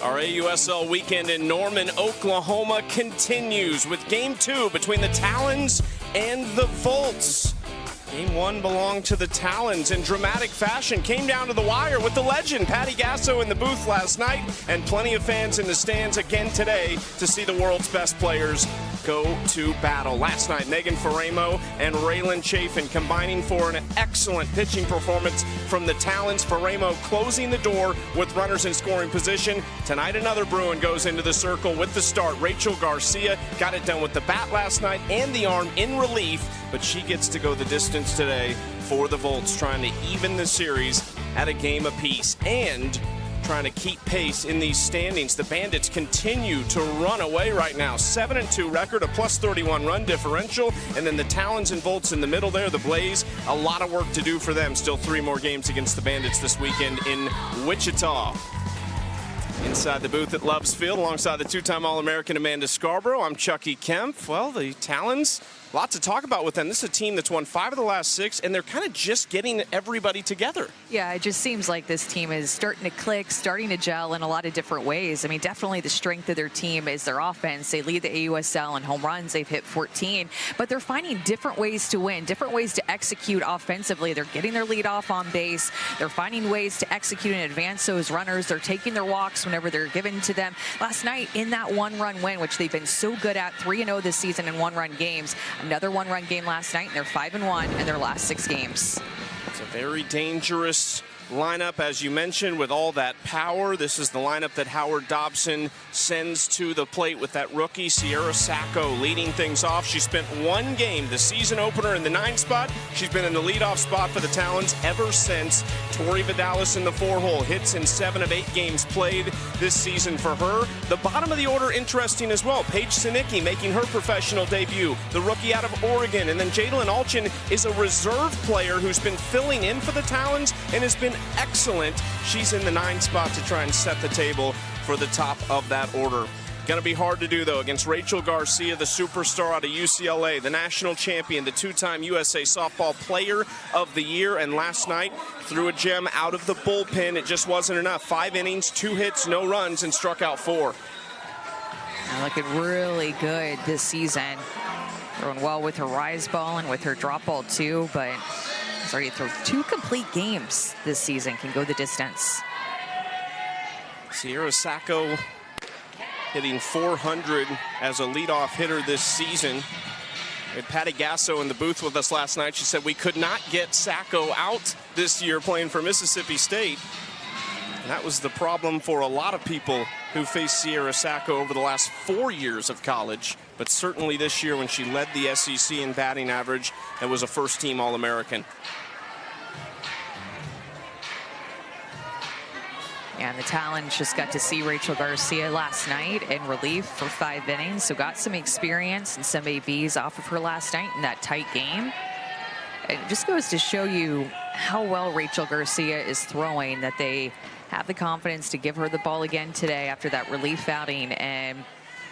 Our AUSL weekend in Norman, Oklahoma continues with Game 2 between the Talons and the Fouts. Game 1 belonged to the Talons in dramatic fashion. Came down to the wire with the legend, Patty Gasso, in the booth last night, and plenty of fans in the stands again today to see the world's best players go to battle. Last night, Megan Faremo and Raylan Chafin combining for an excellent pitching performance from the Talons. Faremo closing the door with runners in scoring position. Tonight, another Bruin goes into the circle with the start. Rachel Garcia got it done with the bat last night and the arm in relief, but she gets to go the distance today for the Volts, trying to even the series at a game apiece and trying to keep pace in these standings. The Bandits continue to run away right now. 7-2 record, a plus 31 run differential, and then the Talons and Volts in the middle there. The Blaze, a lot of work to do for them. Still 3 more games against the Bandits this weekend in Wichita. Inside the booth at Loves Field, alongside the 2-time All-American Amanda Scarborough, I'm Chucky Kemp. Well, the Talons, lots to talk about with them. This is a team that's won 5 of the last 6, and they're kind of just getting everybody together. Yeah, it just seems like this team is starting to click, starting to gel in a lot of different ways. I mean, definitely the strength of their team is their offense. They lead the AUSL in home runs. They've hit 14, but they're finding different ways to win, different ways to execute offensively. They're getting their lead off on base. They're finding ways to execute and advance those runners. They're taking their walks whenever they're given to them. Last night, in that 1-run win, which they've been so good at, 3-0 this season in 1-run games. Another 1-run game last night, and they're 5-1 in their last 6 games. It's a very dangerous lineup, as you mentioned, with all that power. This is the lineup that Howard Dobson sends to the plate with that rookie, Sierra Sacco, leading things off. She spent 1 game, the season opener, in the 9 spot. She's been in the leadoff spot for the Talons ever since. Tori Vidales in the 4-hole, hits in 7 of 8 games played this season for her. The bottom of the order, interesting as well. Paige Sinicki making her professional debut, the rookie out of Oregon. And then Jalen Allchin is a reserve player who's been filling in for the Talons and has been excellent. She's in the 9 spot to try and set the table for the top of that order. Going to be hard to do, though, against Rachel Garcia, the superstar out of UCLA, the national champion, the 2-time USA Softball Player of the Year. And last night, threw a gem out of the bullpen. It just wasn't enough. 5 innings, 2 hits, no runs, and struck out 4. Looking really good this season. Throwing well with her rise ball and with her drop ball, too, but already through 2 complete games this season, can go the distance. Sierra Sacco hitting 400 as a leadoff hitter this season. We had Patty Gasso in the booth with us last night. She said we could not get Sacco out this year playing for Mississippi State. And that was the problem for a lot of people who faced Sierra Sacco over the last 4 years of college. But certainly this year, when she led the SEC in batting average, and was a first-team All-American. And the Talons just got to see Rachel Garcia last night in relief for 5 innings, so got some experience and some ABs off of her last night in that tight game. It just goes to show you how well Rachel Garcia is throwing, that they have the confidence to give her the ball again today after that relief outing. And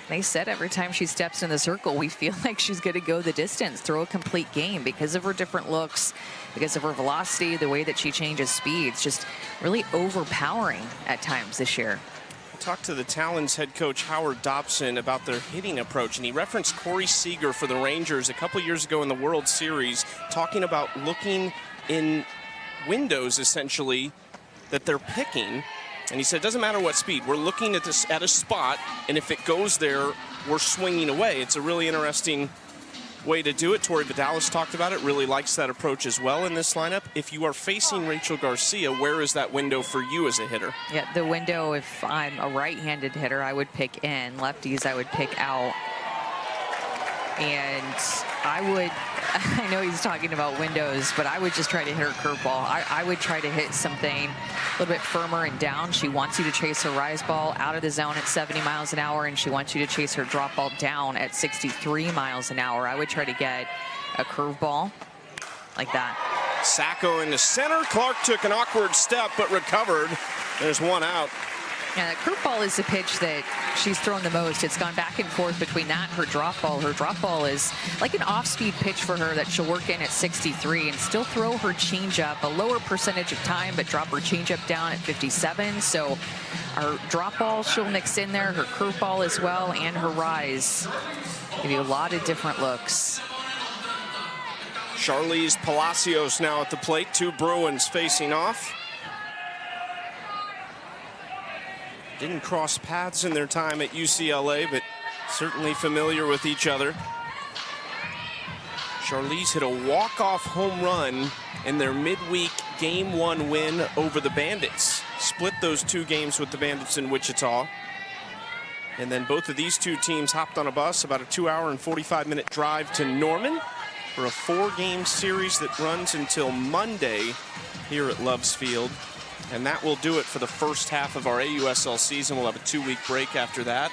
they said every time she steps in the circle, we feel like she's going to go the distance, throw a complete game because of her different looks, because of her velocity, the way that she changes speeds, just really overpowering at times this year. I talked to the Talons head coach Howard Dobson about their hitting approach, and he referenced Corey Seager for the Rangers a couple years ago in the World Series, talking about looking in windows, essentially, that they're picking. And he said, it doesn't matter what speed. We're looking at this at a spot, and if it goes there, we're swinging away. It's a really interesting way to do it. Tori Vidales talked about it, really likes that approach as well in this lineup. If you are facing Rachel Garcia, where is that window for you as a hitter? Yeah, the window, if I'm a right-handed hitter, I would pick in. Lefties, I would pick out. And I know he's talking about windows, but I would just try to hit her curveball. I would try to hit something a little bit firmer and down. She wants you to chase her rise ball out of the zone at 70 miles an hour, and she wants you to chase her drop ball down at 63 miles an hour. I would try to get a curveball like that. Sacco in the center. Clark took an awkward step, but recovered. There's 1 out. Yeah, curveball is the pitch that she's thrown the most. It's gone back and forth between that and her drop ball. Her drop ball is like an off-speed pitch for her that she'll work in at 63 and still throw her changeup a lower percentage of time, but drop her changeup down at 57. So our drop ball she'll mix in there, her curveball as well, and her rise. Give you a lot of different looks. Charlize Palacios now at the plate. Two Bruins facing off. Didn't cross paths in their time at UCLA, but certainly familiar with each other. Charlize hit a walk-off home run in their midweek Game 1 win over the Bandits. Split those two games with the Bandits in Wichita. And then both of these two teams hopped on a bus, about a 2-hour and 45-minute drive to Norman for a 4-game series that runs until Monday here at Loves Field. And that will do it for the first half of our AUSL season. We'll have a 2-week break after that.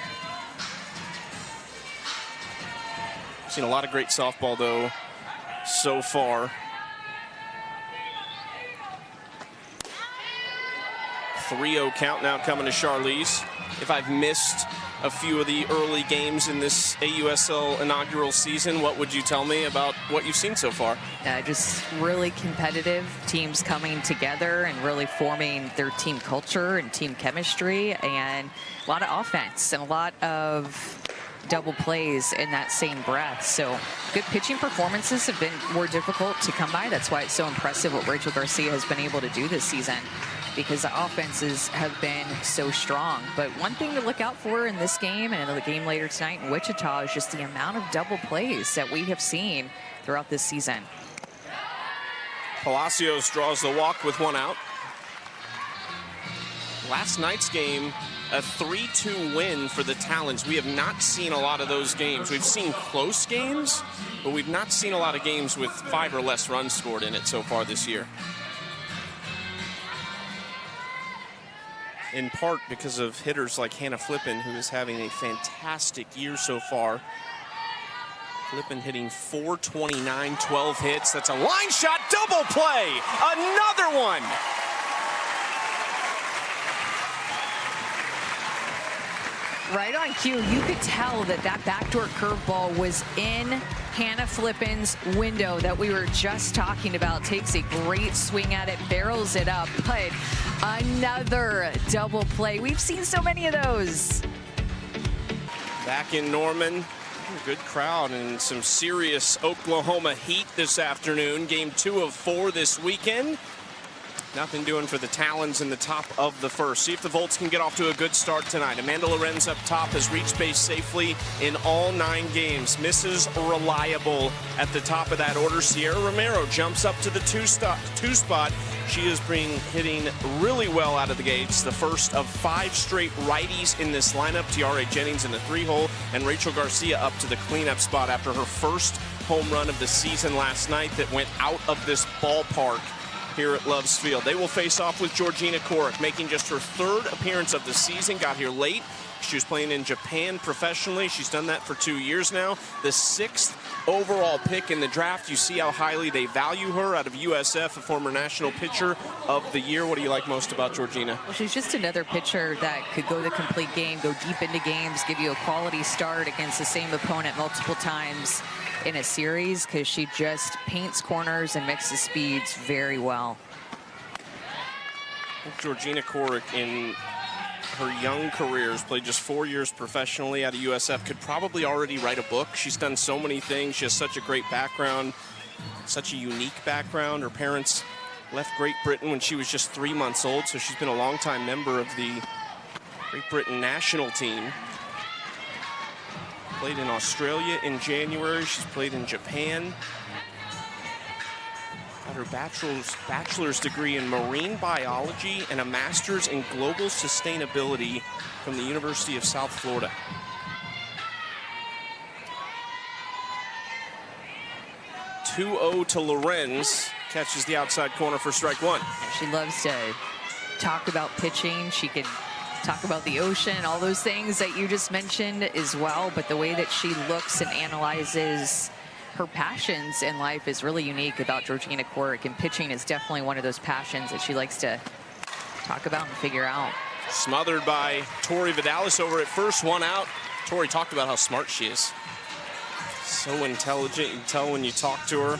Seen a lot of great softball, though, so far. 3-0 count now coming to Charlize. If I've missed a few of the early games in this AUSL inaugural season, what would you tell me about what you've seen so far? Just really competitive teams coming together and really forming their team culture and team chemistry, and a lot of offense and a lot of double plays in that same breath. So good pitching performances have been more difficult to come by. That's why it's so impressive what Rachel Garcia has been able to do this season, because the offenses have been so strong. But one thing to look out for in this game and in the game later tonight in Wichita is just the amount of double plays that we have seen throughout this season. Palacios draws the walk with 1 out. Last night's game, a 3-2 win for the Talons. We have not seen a lot of those games. We've seen close games, but we've not seen a lot of games with 5 or less runs scored in it so far this year. In part because of hitters like Hannah Flippen, who is having a fantastic year so far. Flippen hitting .429, 12 hits. That's a line shot double play. Another one. Right on cue, you could tell that that backdoor curveball was in Hannah Flippen's window that we were just talking about. Takes a great swing at it, barrels it up, but another double play. We've seen so many of those. Back in Norman, good crowd and some serious Oklahoma heat this afternoon. Game 2 of 4 this weekend. Nothing doing for the Talons in the top of the first. See if the Volts can get off to a good start tonight. Amanda Lorenz up top has reached base safely in all 9 games. Mrs. Reliable at the top of that order. Sierra Romero jumps up to the 2 spot. She has been hitting really well out of the gates. The first of 5 straight righties in this lineup. Tiare Jennings in the 3-hole, and Rachel Garcia up to the cleanup spot after her first home run of the season last night that went out of this ballpark here at Loves Field. They will face off with Georgina Korik, making just her 3rd appearance of the season. Got here late. She was playing in Japan professionally. She's done that for 2 years now. The 6th overall pick in the draft. You see how highly they value her out of USF, a former national pitcher of the year. What do you like most about Georgina? Well, she's just another pitcher that could go the complete game, go deep into games, give you a quality start against the same opponent multiple times in a series, because she just paints corners and mixes speeds very well. Georgina Korik in her young career has played just 4 years professionally out of USF, could probably already write a book. She's done so many things. She has such a great background, such a unique background. Her parents left Great Britain when she was just 3 months old, so she's been a longtime member of the Great Britain national team. Played in Australia in January. She's played in Japan. Got her bachelor's degree in marine biology and a master's in global sustainability from the University of South Florida. .2-0 to Lorenz. Catches the outside corner for strike 1. She loves to talk about pitching. She could talk about the ocean, all those things that you just mentioned as well, but the way that she looks and analyzes her passions in life is really unique about Georgina Korik, and pitching is definitely one of those passions that she likes to talk about and figure out. Smothered by Tori Vidales over at first, 1 out. Tori talked about how smart she is. So intelligent, you can tell when you talk to her.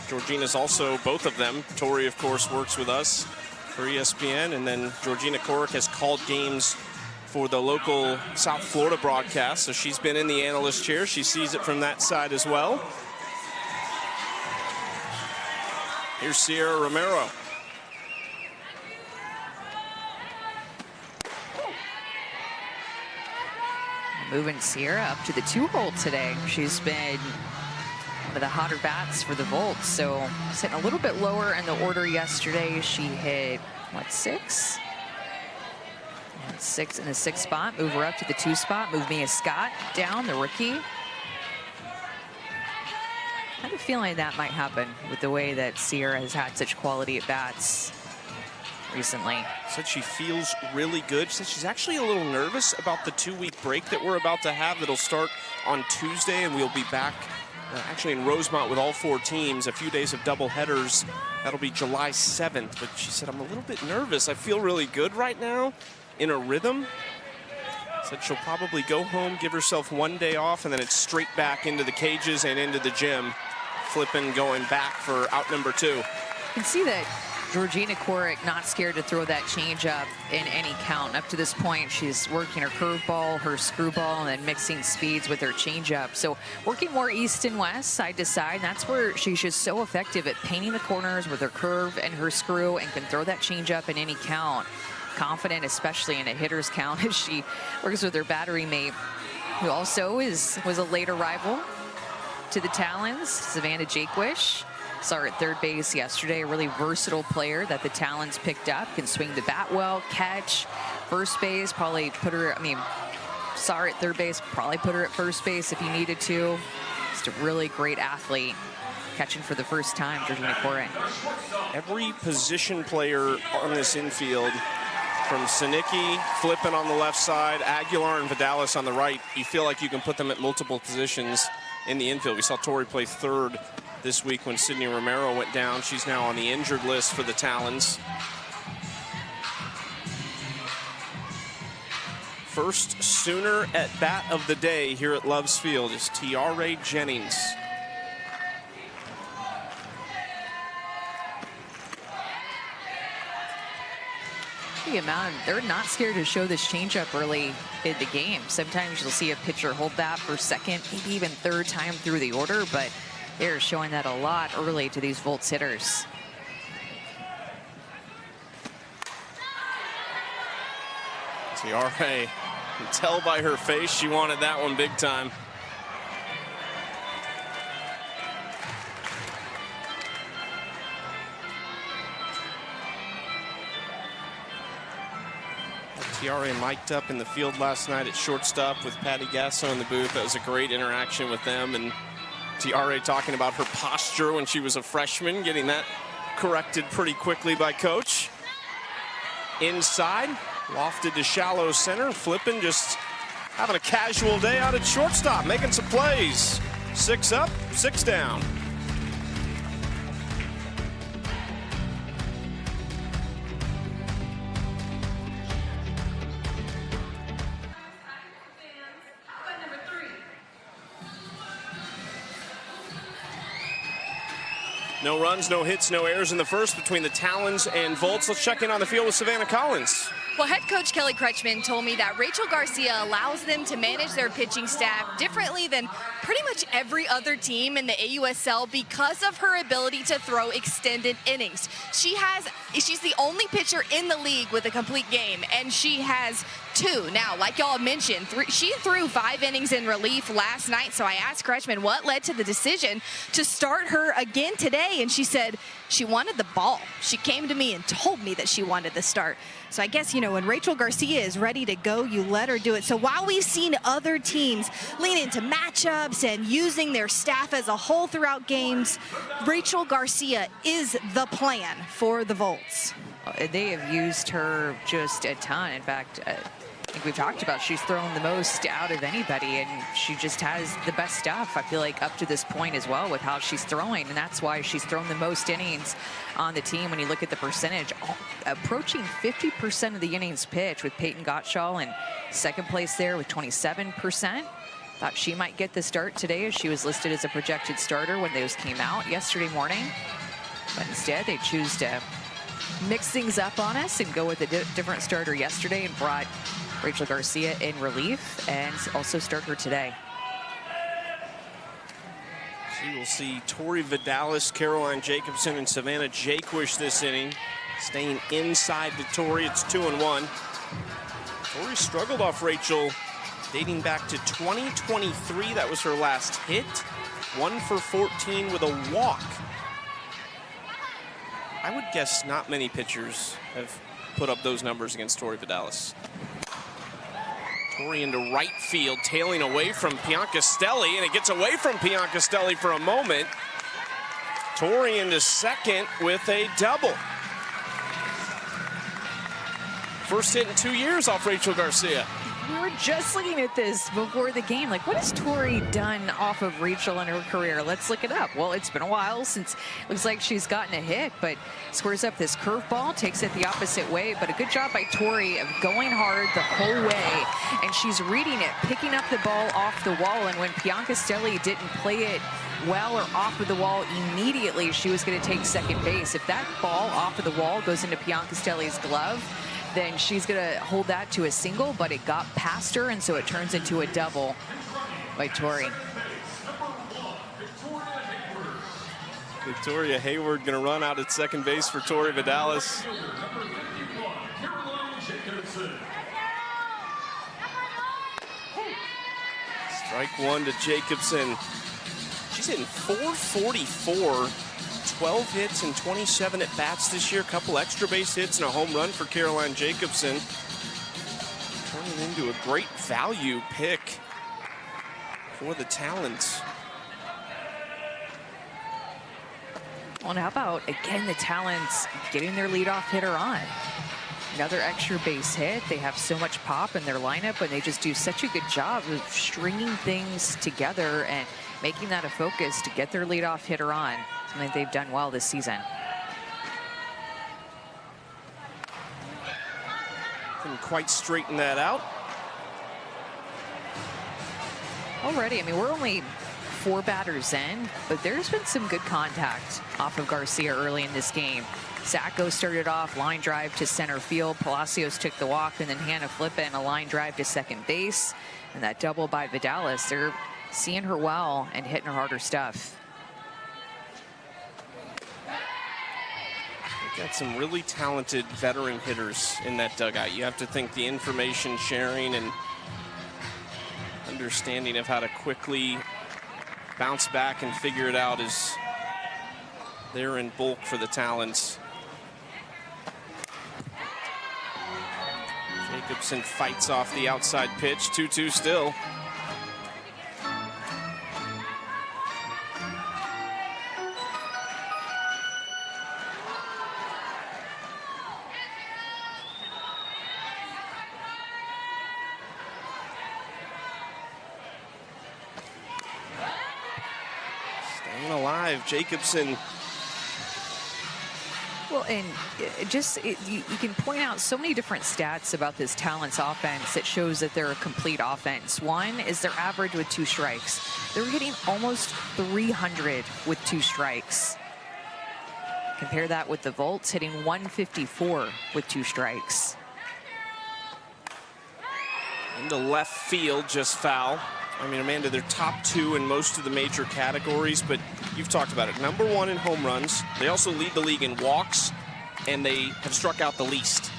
Georgina's also, both of them. Tori, of course, works with us for ESPN, and then Georgina Korek has called games for the local South Florida broadcast, so she's been in the analyst chair. She sees it from that side as well. Here's Sierra Romero. Moving Sierra up to the 2-hole today. She's been one of the hotter bats for the Volts, so sitting a little bit lower in the order yesterday. She hit, what, 6? 6 in the 6th spot. Move her up to the 2 spot. Move Mia Scott down, the rookie. I have a feeling that might happen with the way that Sierra has had such quality at bats recently. Said she feels really good. She said she's actually a little nervous about the 2-week break that we're about to have that'll start on Tuesday, and we'll be back actually in Rosemont with all 4 teams, a few days of double headers. That'll be July 7th, but she said, I'm a little bit nervous. I feel really good right now, in a rhythm. Said she'll probably go home, give herself 1 day off, and then it's straight back into the cages and into the gym. Flippen going back for out number 2. You can see that Georgina Korek not scared to throw that changeup in any count. Up to this point, she's working her curveball, her screwball, and then mixing speeds with her changeup. So working more east and west, side to side. And that's where she's just so effective at painting the corners with her curve and her screw, and can throw that changeup in any count. Confident, especially in a hitter's count, as she works with her battery mate, who also was a late arrival to the Talons, Savannah Jaquish. Saw her at third base yesterday, a really versatile player that the Talons picked up, can swing the bat well, catch, first base, probably put her, saw her at third base, probably put her at first base if he needed to. Just a really great athlete, catching for the first time, Georgina Korek. Every position player on this infield, from Sinicki, Flippen on the left side, Aguilar and Vidales on the right, you feel like you can put them at multiple positions in the infield. We saw Tori play third this week when Sydney Romero went down. She's now on the injured list for the Talons. First Sooner at bat of the day here at Loves Field is Tiare Jennings. The amount, they're not scared to show this changeup early in the game. Sometimes you'll see a pitcher hold that for second, maybe even third time through the order, but they're showing that a lot early to these Volts hitters. Tiare, you can tell by her face she wanted that one big time. Tiare mic'd up in the field last night at shortstop with Patty Gasso in the booth. That was a great interaction with them. And Tiare talking about her posture when she was a freshman, getting that corrected pretty quickly by coach. Inside, lofted to shallow center. Flippen just having a casual day out at shortstop, making some plays. 6 up, 6 down. No runs, no hits, no errors in the first between the Talons and Volts. Let's check in on the field with Savannah Collins. Well, head coach Kelly Kretschmann told me that Rachel Garcia allows them to manage their pitching staff differently than pretty much every other team in the AUSL because of her ability to throw extended innings. She's the only pitcher in the league with a complete game, and she has 2. Now, like y'all mentioned, she threw 5 innings in relief last night, so I asked Kretschmann what led to the decision to start her again today, and she said she wanted the ball. She came to me and told me that she wanted the start. So I guess, when Rachel Garcia is ready to go, you let her do it. So while we've seen other teams lean into matchups and using their staff as a whole throughout games, Rachel Garcia is the plan for the Volts. They have used her just a ton. In fact, I think we've talked about, she's thrown the most out of anybody, and she just has the best stuff, I feel like, up to this point as well with how she's throwing, and that's why she's thrown the most innings on the team. When you look at the percentage, approaching 50% of the innings pitched, with Peyton Gottschall in second place there with 27%. Thought she might get the start today, as she was listed as a projected starter when those came out yesterday morning. But instead, they choose to mix things up on us and go with a different starter yesterday, and brought Rachel Garcia in relief and also start her today. So you will see Tori Vidales, Caroline Jacobsen, and Savannah Jaquish this inning, staying inside to Tori. It's 2-1. Tori struggled off Rachel dating back to 2023. That was her last hit. 1 for 14 with a walk. I would guess not many pitchers have put up those numbers against Tori Vidales. Tori into right field, tailing away from Piancastel, and it gets away from Piancastel for a moment. Tori into second with a double. First hit in 2 years off Rachel Garcia. We were just looking at this before the game. Like, what has Tori done off of Rachel in her career? Let's look it up. Well, it's been a while since it looks like she's gotten a hit, but squares up this curveball, takes it the opposite way. But a good job by Tori of going hard the whole way. And she's reading it, picking up the ball off the wall. And when Piancastel didn't play it well or off of the wall immediately, she was going to take second base. If that ball off of the wall goes into Piancastel's glove, then she's going to hold that to a single, but it got past her, and so it turns into a double by Tori. Victoria Hayward going to run out at second base for Tori Vidales. Strike one to Jacobsen. She's hitting .444. 12 hits and 27 at bats this year. A couple extra base hits and a home run for Caroline Jacobsen. Turning into a great value pick for the Talons. Well, and how about, again, the Talons getting their leadoff hitter on? Another extra base hit. They have so much pop in their lineup, and they just do such a good job of stringing things together and making that a focus to get their leadoff hitter on. Something they've done well this season. Couldn't quite straighten that out. Already, I mean, we're only 4 batters in, but there's been some good contact off of Garcia early in this game. Sacco started off, line drive to center field. Palacios took the walk, and then Hannah Flippen a line drive to second base. And that double by Vidales. They're seeing her well and hitting her harder stuff. Got some really talented veteran hitters in that dugout. You have to think the information sharing and understanding of how to quickly bounce back and figure it out is there in bulk for the Talons. Jacobsen fights off the outside pitch. 2-2 still. Jacobsen. Well, and you can point out so many different stats about this Talents offense that shows that they're a complete offense. One is their average with 2 strikes. They're hitting almost 300 with 2 strikes. Compare that with the Volts hitting 154 with 2 strikes. Into left field, just foul. I mean, Amanda, they're top 2 in most of the major categories, but you've talked about it. #1 in home runs. They also lead the league in walks, and they have struck out the least.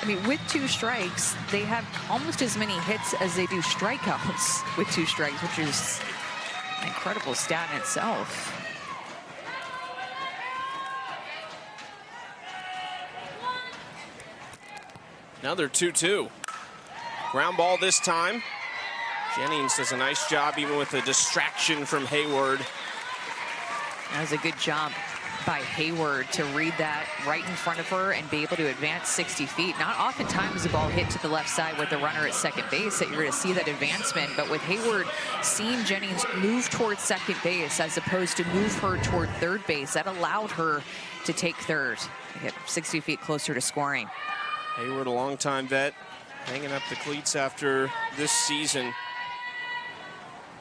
I mean, with 2 strikes, they have almost as many hits as they do strikeouts with 2 strikes, which is an incredible stat in itself. Another 2-2. Ground ball this time. Jennings does a nice job even with a distraction from Hayward. That was a good job by Hayward to read that right in front of her and be able to advance 60 feet. Not oftentimes the ball hit to the left side with the runner at second base that you're going to see that advancement, but with Hayward seeing Jennings move towards second base as opposed to move her toward third base, that allowed her to take third, get 60 feet closer to scoring. Hayward, a longtime vet, hanging up the cleats after this season.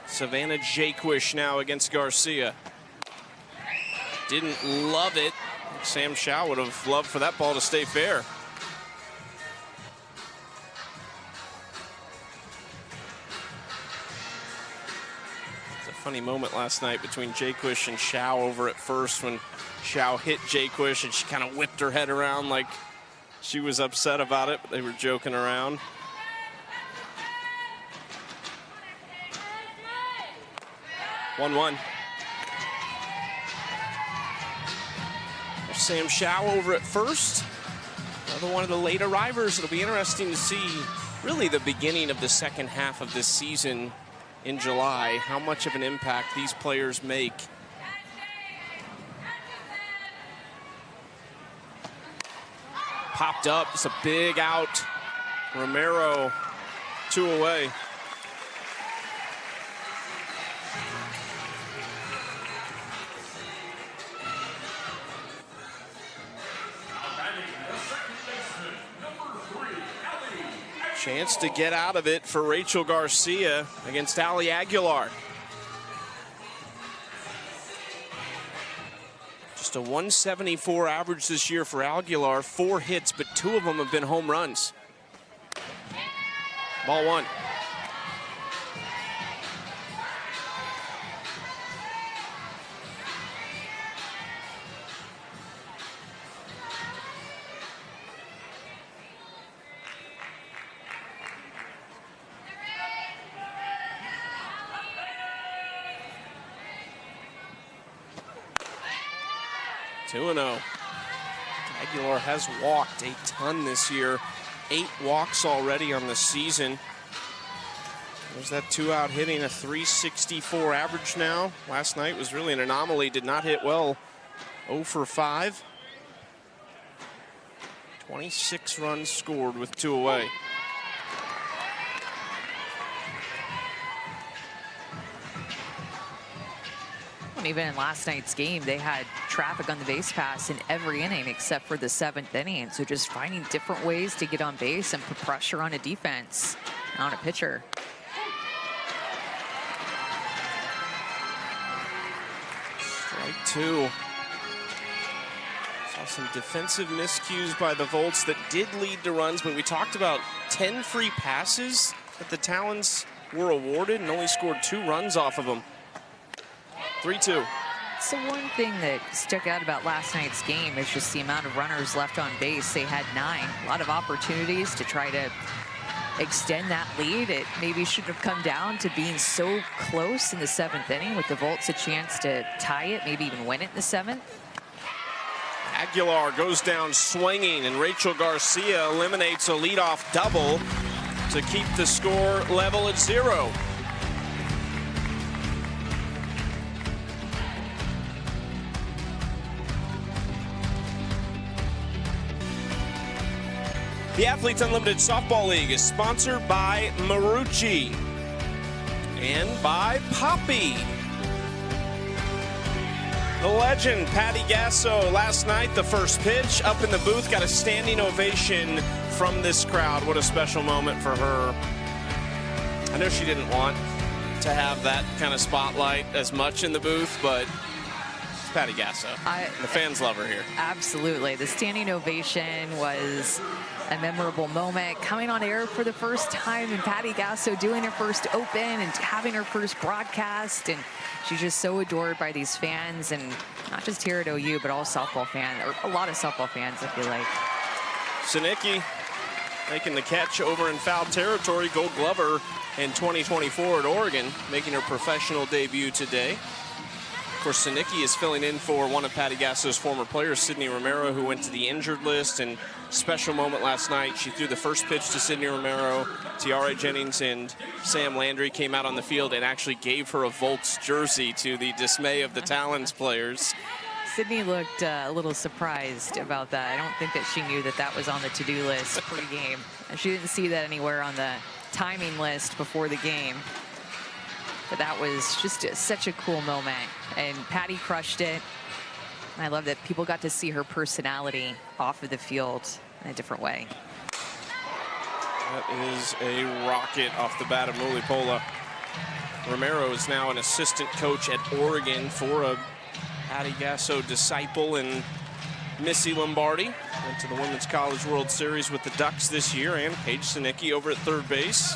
Savannah Jaquish now against Garcia. Didn't love it. Sam Shaw would have loved for that ball to stay fair. It's a funny moment last night between Jaquish and Shaw over at first when Shaw hit Jaquish and she kind of whipped her head around like she was upset about it, but they were joking around. One. Sam Shaw over at first. Another one of the late arrivers. It'll be interesting to see really the beginning of the second half of this season in July, how much of an impact these players make. Popped up, it's a big out. Romero, 2 away. Chance to get out of it for Rachel Garcia against Aguilar. Just a 174 average this year for Aguilar. 4 hits, but 2 of them have been home runs. Ball 1. Aguilar has walked a ton this year. 8 walks already on the season. There's that 2-out hitting, a 364 average now. Last night was really an anomaly, did not hit well. 0 for 5. 26 runs scored with 2 away. Even in last night's game, they had traffic on the base pass in every inning except for the 7th inning. So just finding different ways to get on base and put pressure on a defense, on a pitcher. Strike 2. Saw some defensive miscues by the Volts that did lead to runs, but we talked about 10 free passes that the Talons were awarded and only scored 2 runs off of them. 3-2. So one thing that stuck out about last night's game is just the amount of runners left on base. They had 9. A lot of opportunities to try to extend that lead. It maybe should have come down to being so close in the 7th inning with the Volts a chance to tie it, maybe even win it in the 7th. Aguilar goes down swinging, and Rachel Garcia eliminates a leadoff double to keep the score level at 0. The Athletes Unlimited Softball League is sponsored by Marucci and by Poppy. The legend, Patty Gasso, last night, the first pitch, up in the booth, got a standing ovation from this crowd. What a special moment for her. I know she didn't want to have that kind of spotlight as much in the booth, but it's Patty Gasso. The fans love her here. Absolutely. The standing ovation was a memorable moment, coming on air for the first time, and Patty Gasso doing her first open and having her first broadcast, and she's just so adored by these fans, and not just here at OU, but all softball fans, or a lot of softball fans, I feel like. Sinicki making the catch over in foul territory. Gold Glover in 2024 at Oregon, making her professional debut today. Of course, Sinicki is filling in for one of Patty Gasso's former players, Sydney Romero, who went to the injured list. And special moment last night, she threw the first pitch to Sydney Romero. Tiara Jennings and Sam Landry came out on the field and actually gave her a Volts jersey, to the dismay of the Talons players. Sydney looked a little surprised about that. I don't think that she knew that that was on the to-do list pre-game. And she didn't see that anywhere on the timing list before the game. But that was just such a cool moment. And Patty crushed it. I love that people got to see her personality off of the field in a different way. That is a rocket off the bat of Mulipola. Romero is now an assistant coach at Oregon for a Patty Gasso disciple and Missy Lombardi. Went to the Women's College World Series with the Ducks this year, and Paige Sinicki over at third base.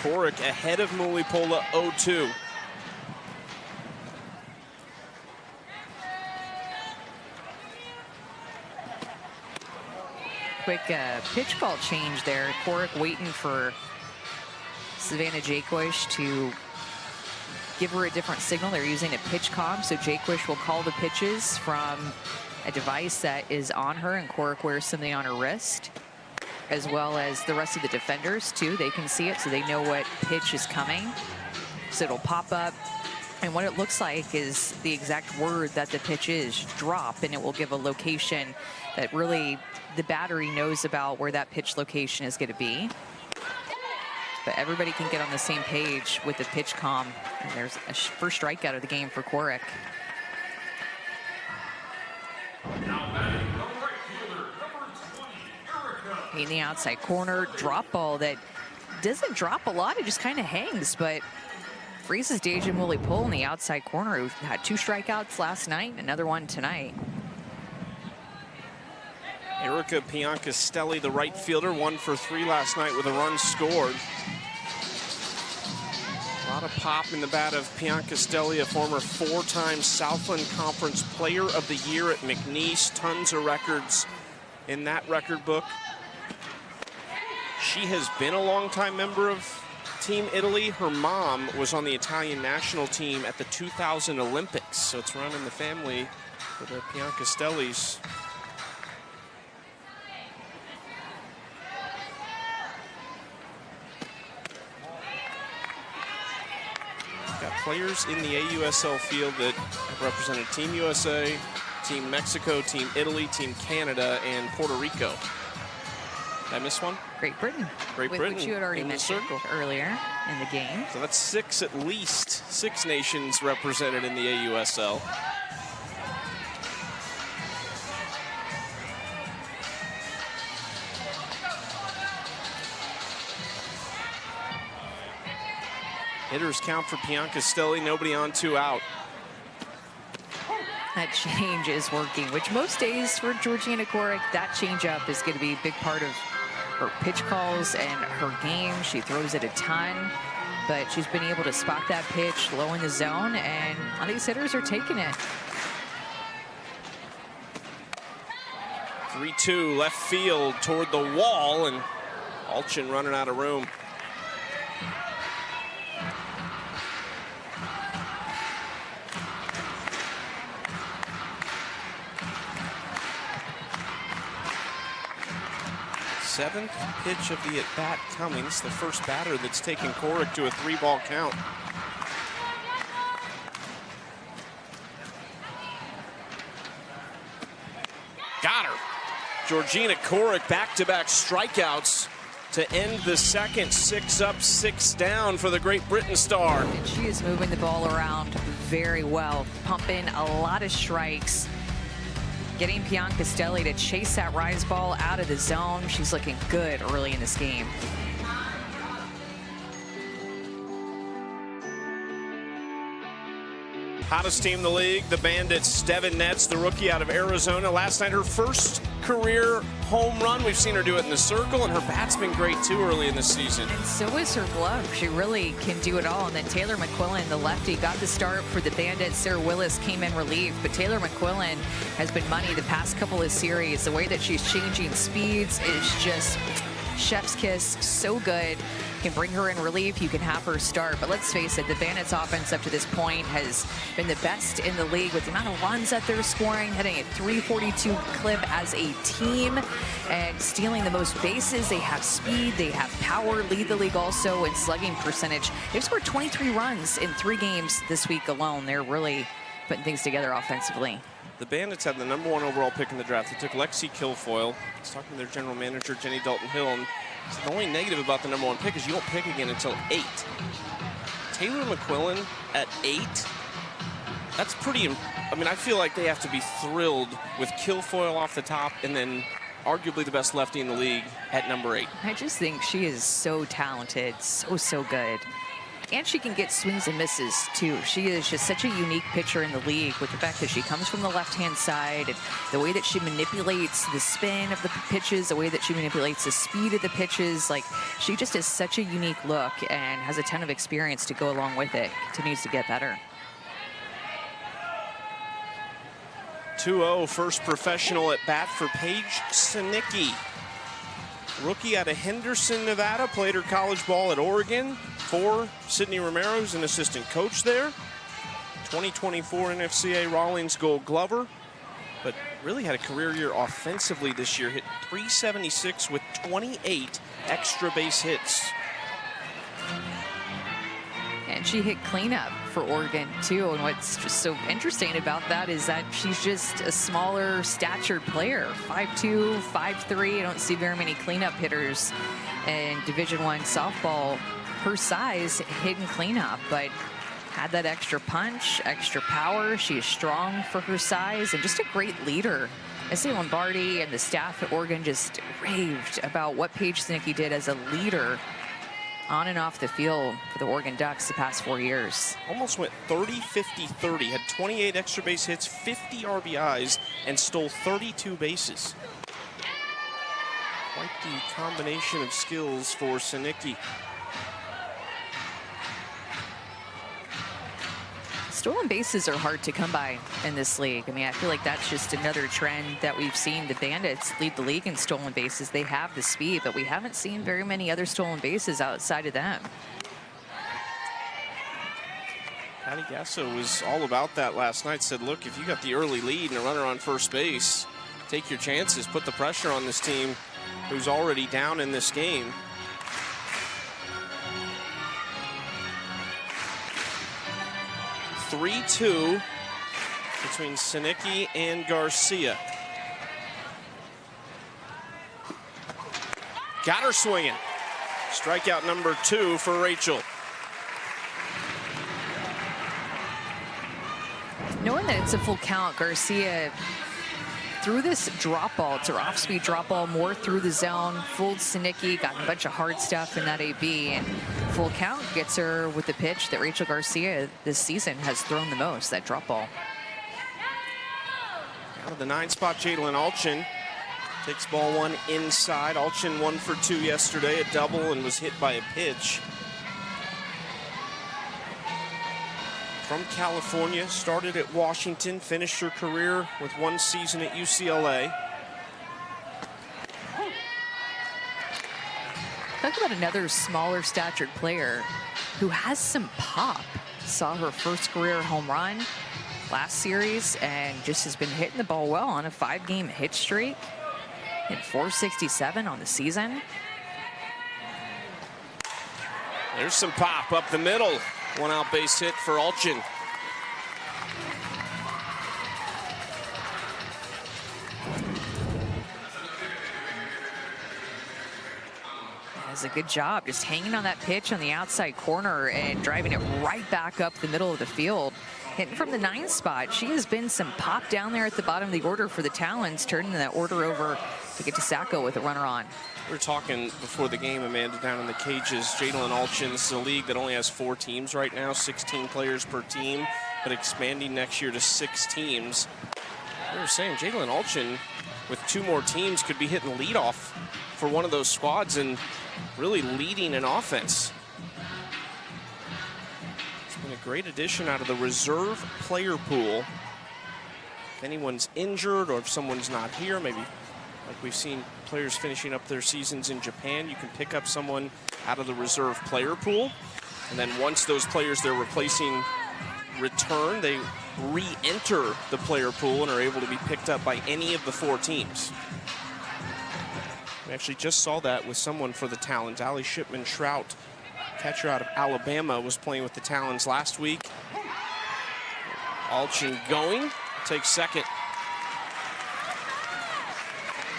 Korick ahead of Mulipola 0-2. Quick pitch call change there. Korick waiting for Savannah Jaquish to give her a different signal. They're using a pitch comm, so Jaquish will call the pitches from a device that is on her, and Korick wears something on her wrist, as well as the rest of the defenders too. They can see it, so they know what pitch is coming. So it'll pop up, and what it looks like is the exact word that the pitch is, drop, and it will give a location that really the battery knows about where that pitch location is going to be. But everybody can get on the same page with the pitch comm. And there's a first strikeout of the game for Korick. In the outside corner, drop ball that doesn't drop a lot. It just kind of hangs, but freezes Deja Mulipola in the outside corner, who had 2 strikeouts last night, another one tonight. Erica Piancastelli, the right fielder, 1 for 3 last night with a run scored. A lot of pop in the bat of Piancastelli, a former 4-time Southland Conference Player of the Year at McNeese. Tons of records in that record book. She has been a longtime member of Team Italy. Her mom was on the Italian national team at the 2000 Olympics, so it's run in the family for the Piancastellis. Got players in the AUSL field that have represented Team USA, Team Mexico, Team Italy, Team Canada, and Puerto Rico. Did I miss one? Great Britain. Great Britain. Which you had already mentioned earlier in the game. So that's 6 at least, 6 nations represented in the AUSL. Hitters count for Piancastelli, nobody on, 2 out. That change is working, which most days for Georgina Korick, that change-up is going to be a big part of her pitch calls and her game. She throws it a ton, but she's been able to spot that pitch low in the zone, and all these hitters are taking it. 3-2 left field toward the wall, and Allchin running out of room. Seventh pitch of the at-bat coming. It's the first batter that's taken Korick to a 3-ball count. Got her. Georgina Korick, back-to-back strikeouts to end the second. 6 up, 6 down for the Great Britain star. And she is moving the ball around very well, pumping a lot of strikes, getting Piancastelli to chase that rise ball out of the zone. She's looking good early in this game. Hottest team in the league, the Bandits. Devin Netz, the rookie out of Arizona. Last night, her first career home run. We've seen her do it in the circle, and her bat's been great, too, early in the season. And so is her glove. She really can do it all. And then Taylor McQuillan, the lefty, got the start for the Bandits. Sarah Willis came in relief, but Taylor McQuillan has been money the past couple of series. The way that she's changing speeds is just, chef's kiss, so good. You can bring her in relief, you can have her start, but let's face it, the Bandits offense up to this point has been the best in the league with the amount of runs that they're scoring, hitting a 342 clip as a team and stealing the most bases. They have speed, they have power, lead the league also in slugging percentage. They've scored 23 runs in 3 games this week alone. They're really putting things together offensively. The Bandits had the #1 overall pick in the draft. They took Lexi Kilfoyle. I was talking to their general manager, Jenny Dalton-Hill, and the only negative about the #1 pick is you don't pick again until 8. Taylor McQuillan at 8, that's pretty, I mean, I feel like they have to be thrilled with Kilfoyle off the top and then arguably the best lefty in the league at number 8. I just think she is so talented, so good. And she can get swings and misses, too. She is just such a unique pitcher in the league with the fact that she comes from the left-hand side and the way that she manipulates the spin of the pitches, the way that she manipulates the speed of the pitches. Like, she just has such a unique look and has a ton of experience to go along with it. Continues to get better. 2-0, first professional at bat for Paige Sinicki. Rookie out of Henderson, Nevada, played her college ball at Oregon. For Sydney Romero, who's an assistant coach there. 2024 NFCA Rawlings Gold Glover, but really had a career year offensively this year. Hit .376 with 28 extra base hits. And she hit cleanup for Oregon, too. And what's just so interesting about that is that she's just a smaller statured player. 5'2", 5'3". I don't see very many cleanup hitters in Division I softball her size hitting cleanup, but had that extra punch, extra power. She is strong for her size and just a great leader. S.A. Lombardi and the staff at Oregon just raved about what Paige Sinicki did as a leader on and off the field for the Oregon Ducks the past 4 years. Almost went 30-50-30, had 28 extra base hits, 50 RBIs, and stole 32 bases. Quite the combination of skills for Sinicki. Stolen bases are hard to come by in this league. I mean, I feel like that's just another trend that we've seen. The Bandits lead the league in stolen bases. They have the speed, but we haven't seen very many other stolen bases outside of them. Patty Gasso was all about that last night. Said, look, if you got the early lead and a runner on first base, take your chances, put the pressure on this team who's already down in this game. .3-2 between Sinicki and Garcia. Got her swinging. Strikeout number 2 for Rachel. Knowing that it's a full count, Garcia threw this drop ball. It's her off-speed drop ball, more through the zone, fooled Sinicki, got a bunch of hard stuff in that AB, and full count gets her with the pitch that Rachel Garcia this season has thrown the most, that drop ball. Out of the 9 spot, Jalen Allchin takes ball 1 inside. Allchin 1 for 2 yesterday, a double, and was hit by a pitch. From California, started at Washington, finished her career with 1 season at UCLA. Talk about another smaller statured player who has some pop. Saw her first career home run last series and just has been hitting the ball well on a 5-game hit streak. Hit .467 on the season. There's some pop up the middle. 1 out base hit for Allchin. Does a good job just hanging on that pitch on the outside corner and driving it right back up the middle of the field. Hitting from the 9 spot. She has been some pop down there at the bottom of the order for the Talons, turning that order over to get to Sacco with a runner on. We were talking before the game, Amanda, down in the cages. Jalen Allchin, this is a league that only has 4 teams right now, 16 players per team, but expanding next year to 6 teams. We were saying Jalen Allchin, with 2 more teams, could be hitting leadoff for one of those squads and really leading an offense. It's been a great addition out of the reserve player pool. If anyone's injured or if someone's not here, maybe Like we've seen players finishing up their seasons in Japan, you can pick up someone out of the reserve player pool. And then once those players they're replacing return, they re-enter the player pool and are able to be picked up by any of the 4 teams. We actually just saw that with someone for the Talons. Allie Shipman-Shrout, catcher out of Alabama, was playing with the Talons last week. Allchin going, takes second.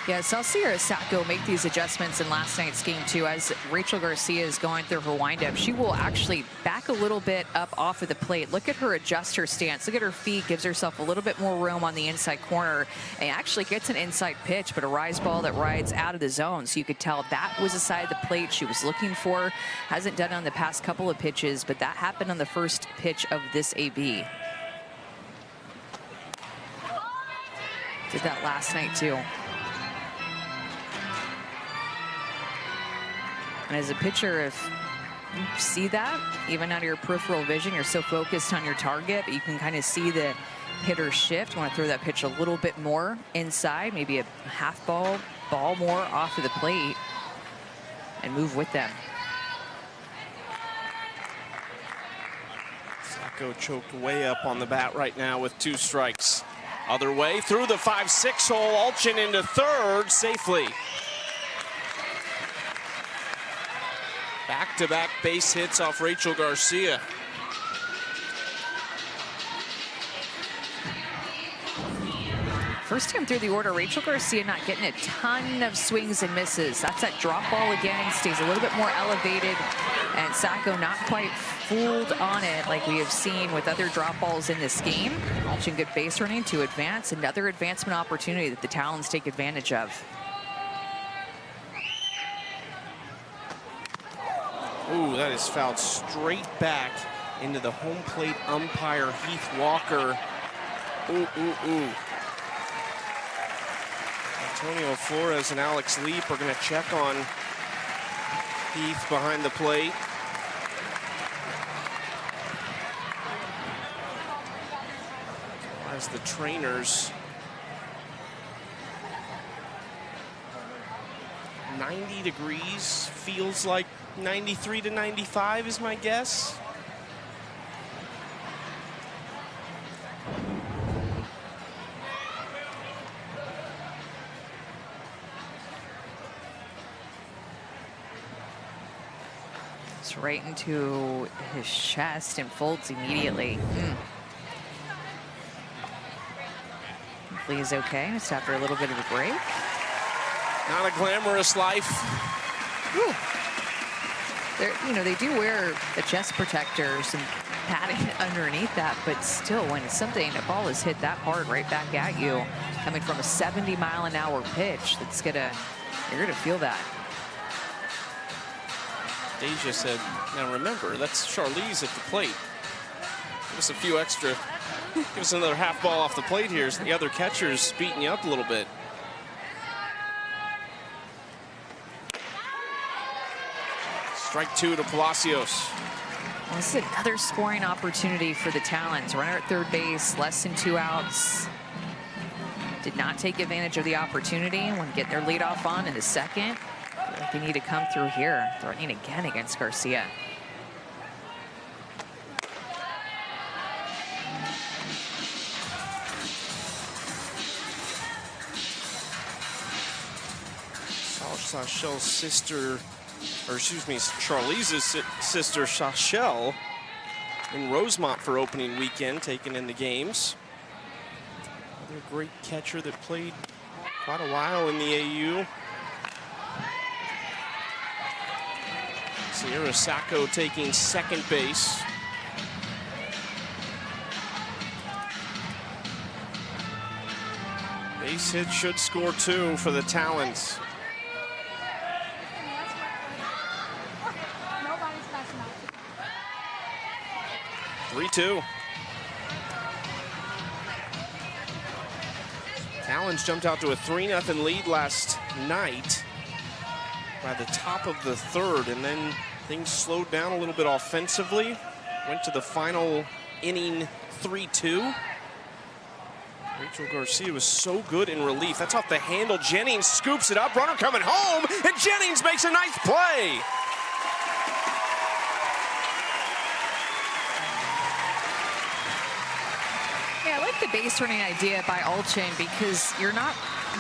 Yes, I'll see her Sacco make these adjustments in last night's game too. As Rachel Garcia is going through her windup, she will actually back a little bit up off of the plate. Look at her adjust her stance. Look at her feet, gives herself a little bit more room on the inside corner, and actually gets an inside pitch, but a rise ball that rides out of the zone. So you could tell that was the side of the plate she was looking for. Hasn't done it on the past couple of pitches, but that happened on the first pitch of this AB. Did that last night too. And as a pitcher, if you see that, even out of your peripheral vision, you're so focused on your target, but you can kind of see the hitter shift. You want to throw that pitch a little bit more inside, maybe a half ball more off of the plate, and move with them. Sacco choked way up on the bat right now with 2 strikes. Other way, through the 5-6 hole, Allchin into third safely. Back-to-back base hits off Rachel Garcia. First time through the order, Rachel Garcia not getting a ton of swings and misses. That's that drop ball again, stays a little bit more elevated, and Sacco not quite fooled on it like we have seen with other drop balls in this game. Allchin good base running to advance, another advancement opportunity that the Talons take advantage of. Ooh, that is fouled straight back into the home plate umpire, Heath Walker. Ooh, ooh, ooh. Antonio Flores and Alex Leap are going to check on Heath behind the plate. As the trainers, 90 degrees, feels like 93 to 95 is my guess. It's right into his chest and folds immediately. Hopefully he's okay, just after a little bit of a break. Not a glamorous life. Whew. They do wear the chest protectors and padding underneath that, but still, when a ball is hit that hard right back at you, coming from a 70-mile-an-hour pitch, you're gonna feel that. Deja said, now remember, that's Charlize at the plate. Give us a few extra, give us another half ball off the plate here. So the other catcher's beating you up a little bit. Strike 2 to Palacios. Well, this is another scoring opportunity for the Talons. Runner at third base, less than 2 outs. Did not take advantage of the opportunity when getting their leadoff on in the second. I feel like they need to come through here. Threatening again against Garcia. Sachel's sister, or excuse me, Charlize's sister, Sachel, in Rosemont for opening weekend, taking in the games. Another great catcher that played quite a while in the AU. Sierra Sacco taking second base. Base hit should score 2 for the Talons. 3-2. Talons jumped out to a 3-0 lead last night by the top of the third, and then things slowed down a little bit offensively. Went to the final inning 3-2. Rachel Garcia was so good in relief. That's off the handle. Jennings scoops it up. Runner coming home, and Jennings makes a nice play. Yeah, I like the base running idea by Allchin because you're not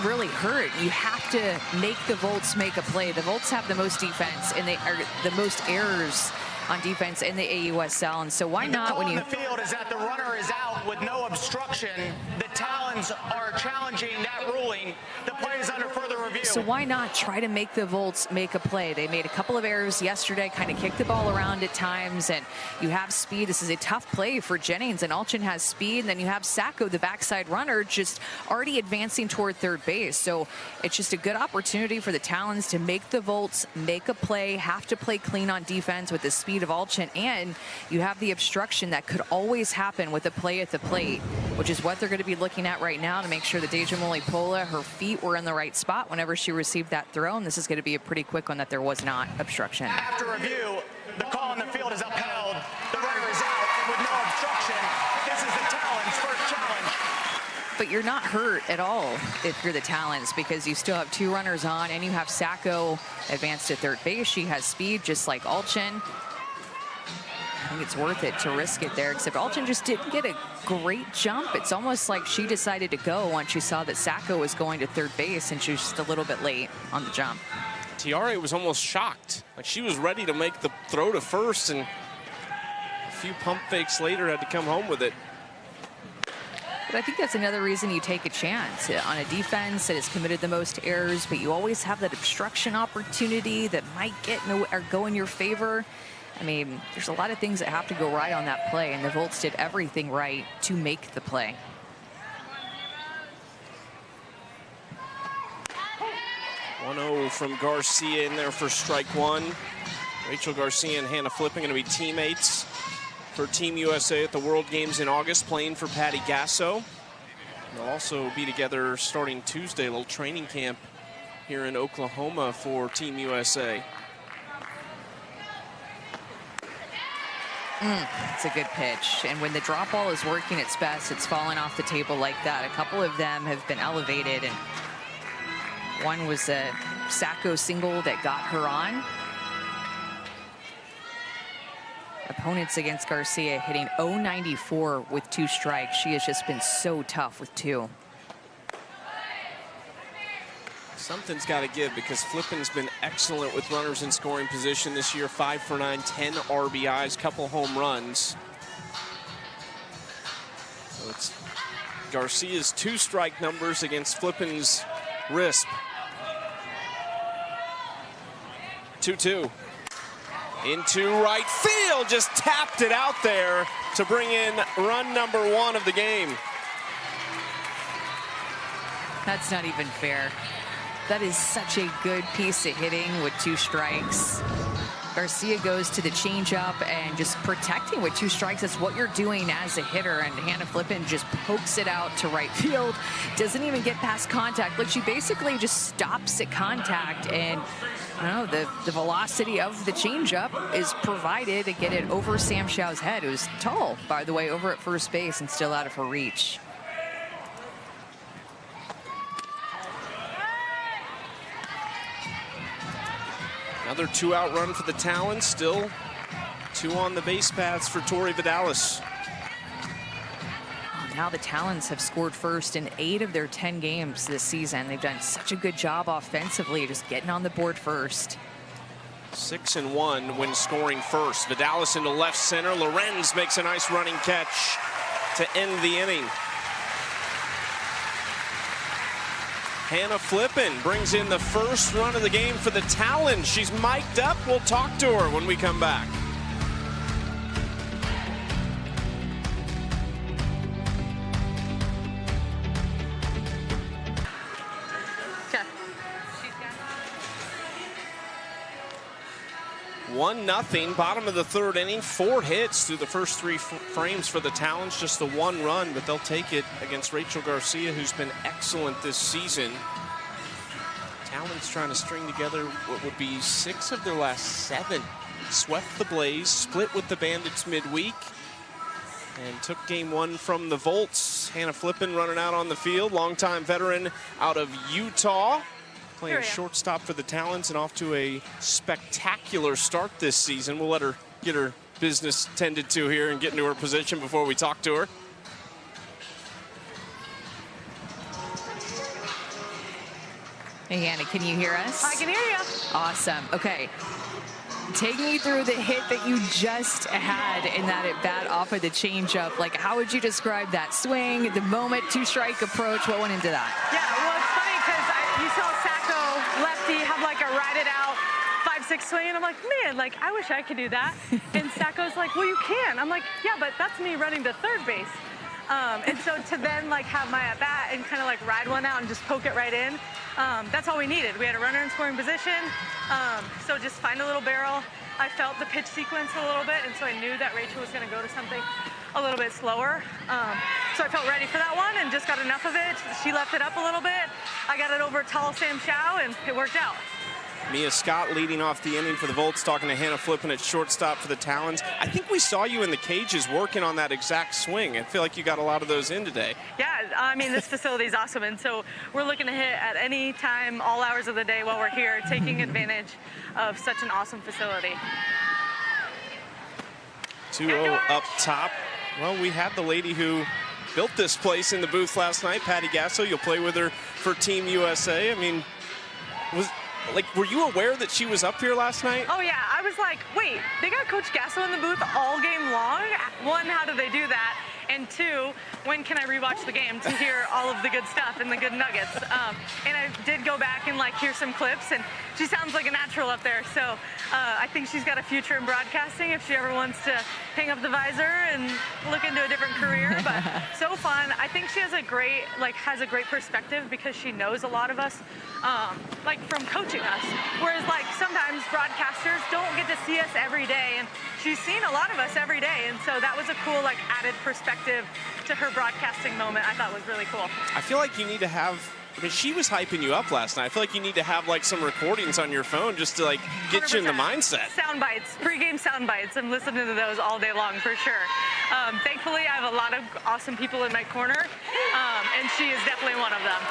really hurt. You have to make the Volts make a play. The Volts have the most defense and they are the most errors on defense in the AUSL, and so why not when you... The field is that the runner is out with no obstruction. The Talons are challenging that ruling. The play is under further review. So why not try to make the Volts make a play? They made a couple of errors yesterday, kind of kicked the ball around at times, and you have speed. This is a tough play for Jennings, and Allchin has speed, and then you have Sacco, the backside runner, just already advancing toward third base. So it's just a good opportunity for the Talons to make the Volts make a play, have to play clean on defense with the speed of Allchin, and you have the obstruction that could always happen with a play at the plate, which is what they're going to be looking at right now to make sure that Deja Molipola, her feet were in the right spot whenever she received that throw, and this is going to be a pretty quick one that there was not obstruction. After review, the call on the field is upheld. The runner is out with no obstruction. This is the Talons' first challenge. But you're not hurt at all if you're the Talons because you still have two runners on, and you have Sacco advanced to third base. She has speed just like Allchin. I think it's worth it to risk it there, except Allchin just didn't get a great jump. It's almost like she decided to go once she saw that Sacco was going to third base, and she was just a little bit late on the jump. Tiare was almost shocked. Like she was ready to make the throw to first, and a few pump fakes later had to come home with it. But I think that's another reason you take a chance on a defense that has committed the most errors, but you always have that obstruction opportunity that might go in your favor. I mean, there's a lot of things that have to go right on that play, and the Volts did everything right to make the play. .1-0 from Garcia in there for strike one. Rachel Garcia and Hannah Flippen going to be teammates for Team USA at the World Games in August, playing for Patty Gasso. They'll also be together starting Tuesday, a little training camp here in Oklahoma for Team USA. It's a good pitch, and when the drop ball is working its best, it's falling off the table like that. A couple of them have been elevated, and one was a Sacco single that got her on. Opponents against Garcia hitting .094 with 2 strikes. She has just been so tough with 2. Something's got to give because Flippen's been excellent with runners in scoring position this year. 5 for 9, 10 RBIs, couple home runs. So it's Garcia's 2 strike numbers against Flippen's RISP. 2-2. Into right field, just tapped it out there to bring in run number 1 of the game. That's not even fair. That is such a good piece of hitting with 2 strikes. Garcia goes to the changeup and just protecting with 2 strikes. That's what you're doing as a hitter, and Hannah Flippen just pokes it out to right field. Doesn't even get past contact. Look, she basically just stops at contact, and the velocity of the changeup is provided to get it over Sam Shaw's head, who's tall, by the way, over at first base and still out of her reach. Another 2-out run for the Talons. Still 2 on the base paths for Tori Vidales. Now the Talons have scored first in 8 of their 10 games this season. They've done such a good job offensively, just getting on the board first. 6-1 when scoring first. Vidales into left center. Lorenz makes a nice running catch to end the inning. Hannah Flippen brings in the first run of the game for the Talons. She's mic'd up. We'll talk to her when we come back. Sure. 1-0, bottom of the 3rd inning. 4 hits through the first 3 frames for the Talons. Just the 1 run, but they'll take it against Rachel Garcia, who's been excellent this season. Talons trying to string together what would be 6 of their last 7. Swept the Blaze, split with the Bandits midweek. and took game one from the Volts. Hannah Flippen running out on the field, longtime veteran out of Utah, playing shortstop for the Talons and off to a spectacular start this season. We'll let her get her business tended to here and get into her position before we talk to her. Hey, Hannah, can you hear us? I can hear you. Awesome. Okay. Take me through the hit that you just had in that at bat off of the changeup. Like, how would you describe that swing, the moment to strike approach? What went into that? Yeah, well, it's funny because you saw Sacco, lefty, have like a ride it out 5-6 swing, and I'm like, man, like, I wish I could do that. And Sacco's like, well, you can. I'm like, yeah, but that's me running to third base. And so to then like have my at bat and kind of like ride one out and just poke it right in, that's all we needed. We had a runner in scoring position, so just find a little barrel. I felt the pitch sequence a little bit, and so I knew that Rachel was going to go to something a little bit slower. So I felt ready for that one and just got enough of it. She left it up a little bit. I got it over tall Sam Chow, and it worked out. Mia Scott leading off the inning for the Volts, talking to Hannah Flippen at shortstop for the Talons. I think we saw you in the cages working on that exact swing. I feel like you got a lot of those in today. Yeah, I mean, this facility is awesome, and so we're looking to hit at any time, all hours of the day while we're here, taking advantage of such an awesome facility. 2-0 up top. Well, we had the lady who built this place in the booth last night, Patty Gasso. You'll play with her for Team USA. I mean, were you aware that she was up here last night? Oh yeah, I was like, wait, they got Coach Gasso in the booth all game long? One, how do they do that? And two, when can I rewatch the game to hear all of the good stuff and the good nuggets? And I did go back and like hear some clips, and she sounds like a natural up there. So I think she's got a future in broadcasting if she ever wants to hang up the visor and look into a different career. But so fun. I think she has a great perspective because she knows a lot of us, like from coaching us. Whereas like sometimes broadcasters don't get to see us every day, and she's seen a lot of us every day. And so that was a cool like added perspective to her broadcasting moment. I thought was really cool. I feel like you need to have, I mean, she was hyping you up last night. I feel like you need to have like some recordings on your phone just to like get 100%. You in the mindset. Sound bites, pregame sound bites. I'm listening to those all day long for sure. Thankfully, I have a lot of awesome people in my corner, and she is definitely one of them.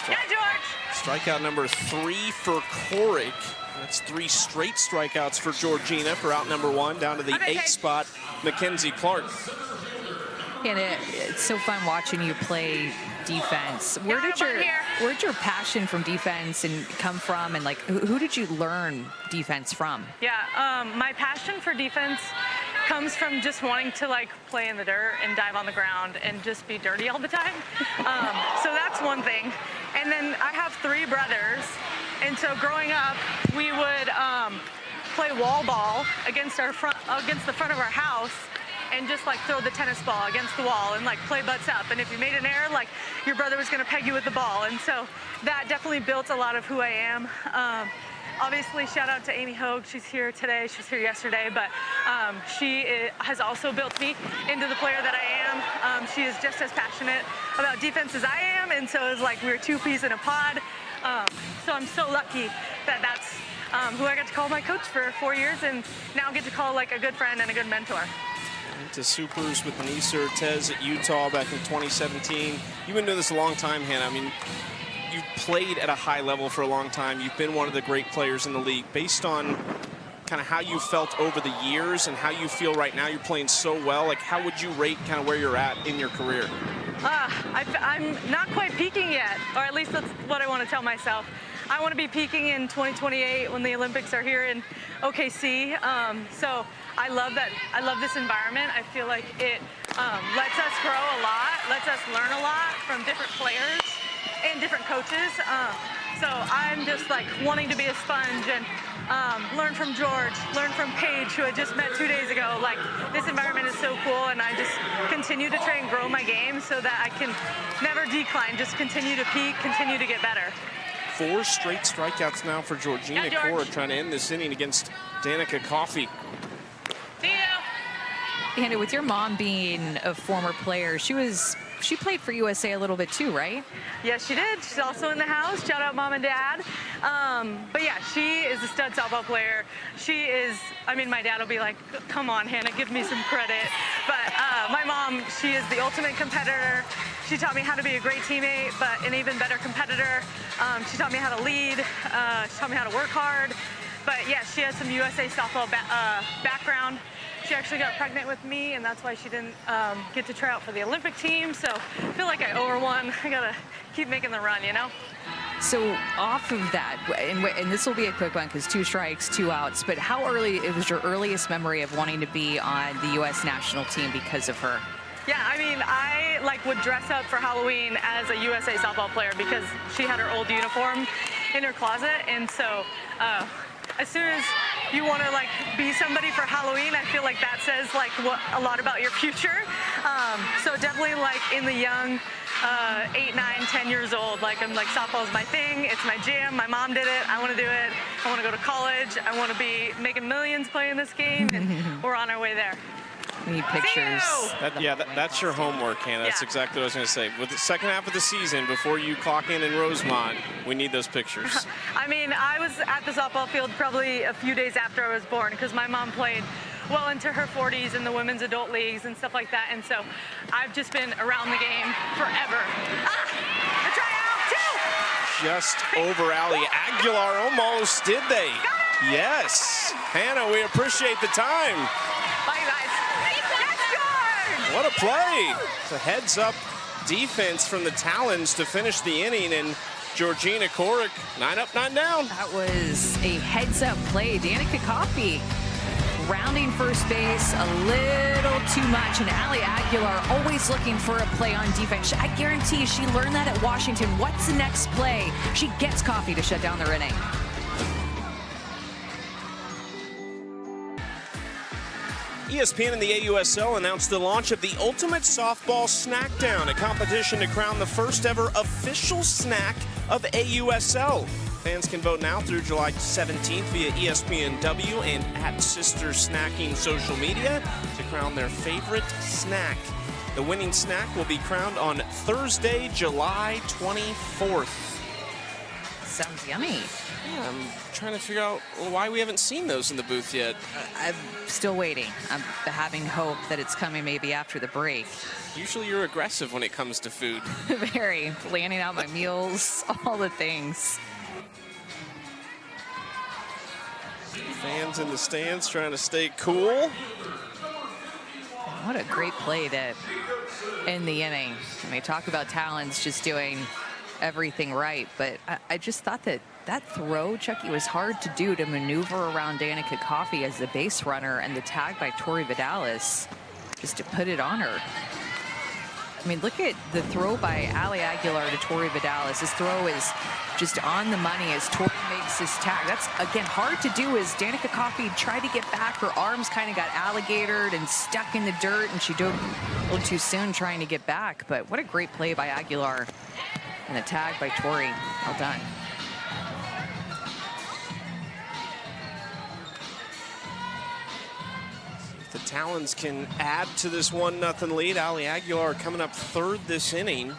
Yeah, George! Strikeout number 3 for Coric. That's 3 straight strikeouts for Georgina for out number 1, down to the 8th spot, Mackenzie Clark. And it's so fun watching you play defense. Where did your passion from defense and come from, and like who did you learn defense from? Yeah, my passion for defense comes from just wanting to like play in the dirt and dive on the ground and just be dirty all the time. So that's one thing. And then I have 3 brothers, and so growing up we would play wall ball against the front of our house and just like throw the tennis ball against the wall and like play butts up. And if you made an error, like your brother was gonna peg you with the ball. And so that definitely built a lot of who I am. Obviously, shout out to Amy Hogue. She's here today. She was here yesterday, but she has also built me into the player that I am. She is just as passionate about defense as I am, and so it's like we're 2 peas in a pod. So I'm so lucky that that's who I got to call my coach for 4 years, and now get to call like a good friend and a good mentor. To supers with Nisa Ortez at Utah back in 2017. You've been doing this a long time, Hannah. I mean, you've played at a high level for a long time. You've been one of the great players in the league. Based on kind of how you felt over the years and how you feel right now, you're playing so well. Like, how would you rate kind of where you're at in your career? I'm not quite peaking yet, or at least that's what I want to tell myself. I want to be peaking in 2028 when the Olympics are here in OKC. So I love that. I love this environment. I feel like it lets us grow a lot, lets us learn a lot from different players and different coaches. So I'm just like wanting to be a sponge and learn from George, learn from Paige, who I just met 2 days ago. Like, this environment is so cool, and I just continue to try and grow my game so that I can never decline, just continue to peak, continue to get better. 4 straight strikeouts now for Georgina Cora, trying to end this inning against Danica Coffey. See you. Hannah, with your mom being a former player, she played for USA a little bit too, right? Yes, she did. She's also in the house. Shout out Mom and Dad. But yeah, she is a stud softball player. She is, I mean, my dad will be like, come on, Hannah, give me some credit. But my mom, she is the ultimate competitor. She taught me how to be a great teammate, but an even better competitor. She taught me how to lead. She taught me how to work hard. But yeah, she has some USA softball background. She actually got pregnant with me, and that's why she didn't get to try out for the Olympic team. So I feel like I owe her one. I gotta keep making the run, you know? So off of that, and this will be a quick one because 2 strikes, 2 outs, but how early, it was your earliest memory of wanting to be on the U.S. national team because of her? Yeah, I mean, I would dress up for Halloween as a USA softball player because she had her old uniform in her closet. And so as soon as you want to be somebody for Halloween, I feel like that says a lot about your future. So definitely in the young 8, 9, 10 years old, I'm softball is my thing. It's my jam. My mom did it. I want to do it. I want to go to college. I want to be making millions playing this game, and we're on our way there. We need pictures. That's your homework, Hannah. That's exactly what I was going to say. With the second half of the season, before you clock in Rosemont, we need those pictures. I mean, I was at the softball field probably a few days after I was born because my mom played well into her 40s in the women's adult leagues and stuff like that. And so I've just been around the game forever. A tryout, 2! Just over Ali Aguilar, almost, did they? Yes. Hannah, we appreciate the time. Bye, guys. What a play. It's a heads-up defense from the Talons to finish the inning, and Georgina Korick, 9 up, 9 down. That was a heads-up play. Danica Coffey rounding first base a little too much, and Ali Aguilar always looking for a play on defense. I guarantee she learned that at Washington. What's the next play? She gets Coffey to shut down their inning. ESPN and the AUSL announced the launch of the Ultimate Softball Snackdown, a competition to crown the first ever official snack of AUSL. Fans can vote now through July 17th via ESPNW and at Sister Snacking social media to crown their favorite snack. The winning snack will be crowned on Thursday, July 24th. Sounds yummy. Yeah, I'm trying to figure out why we haven't seen those in the booth yet. I'm still waiting. I'm having hope that it's coming maybe after the break. Usually you're aggressive when it comes to food. Very. Planning out my meals, all the things. Fans in the stands trying to stay cool. What a great play to end the inning. I mean, talk about Talons just doing everything right, but I just thought that throw, Chucky, was hard to do, to maneuver around Danica Coffey as the base runner, and the tag by Tori Vidales just to put it on her. I mean, look at the throw by Ali Aguilar to Tori Vidales. This throw is just on the money as Tori makes this tag. That's, again, hard to do as Danica Coffey tried to get back. Her arms kind of got alligatored and stuck in the dirt, and she dove a little too soon trying to get back. But what a great play by Aguilar. And the tag by Tori. Well done. The Talons can add to this 1-0 lead. Ali Aguilar coming up third this inning.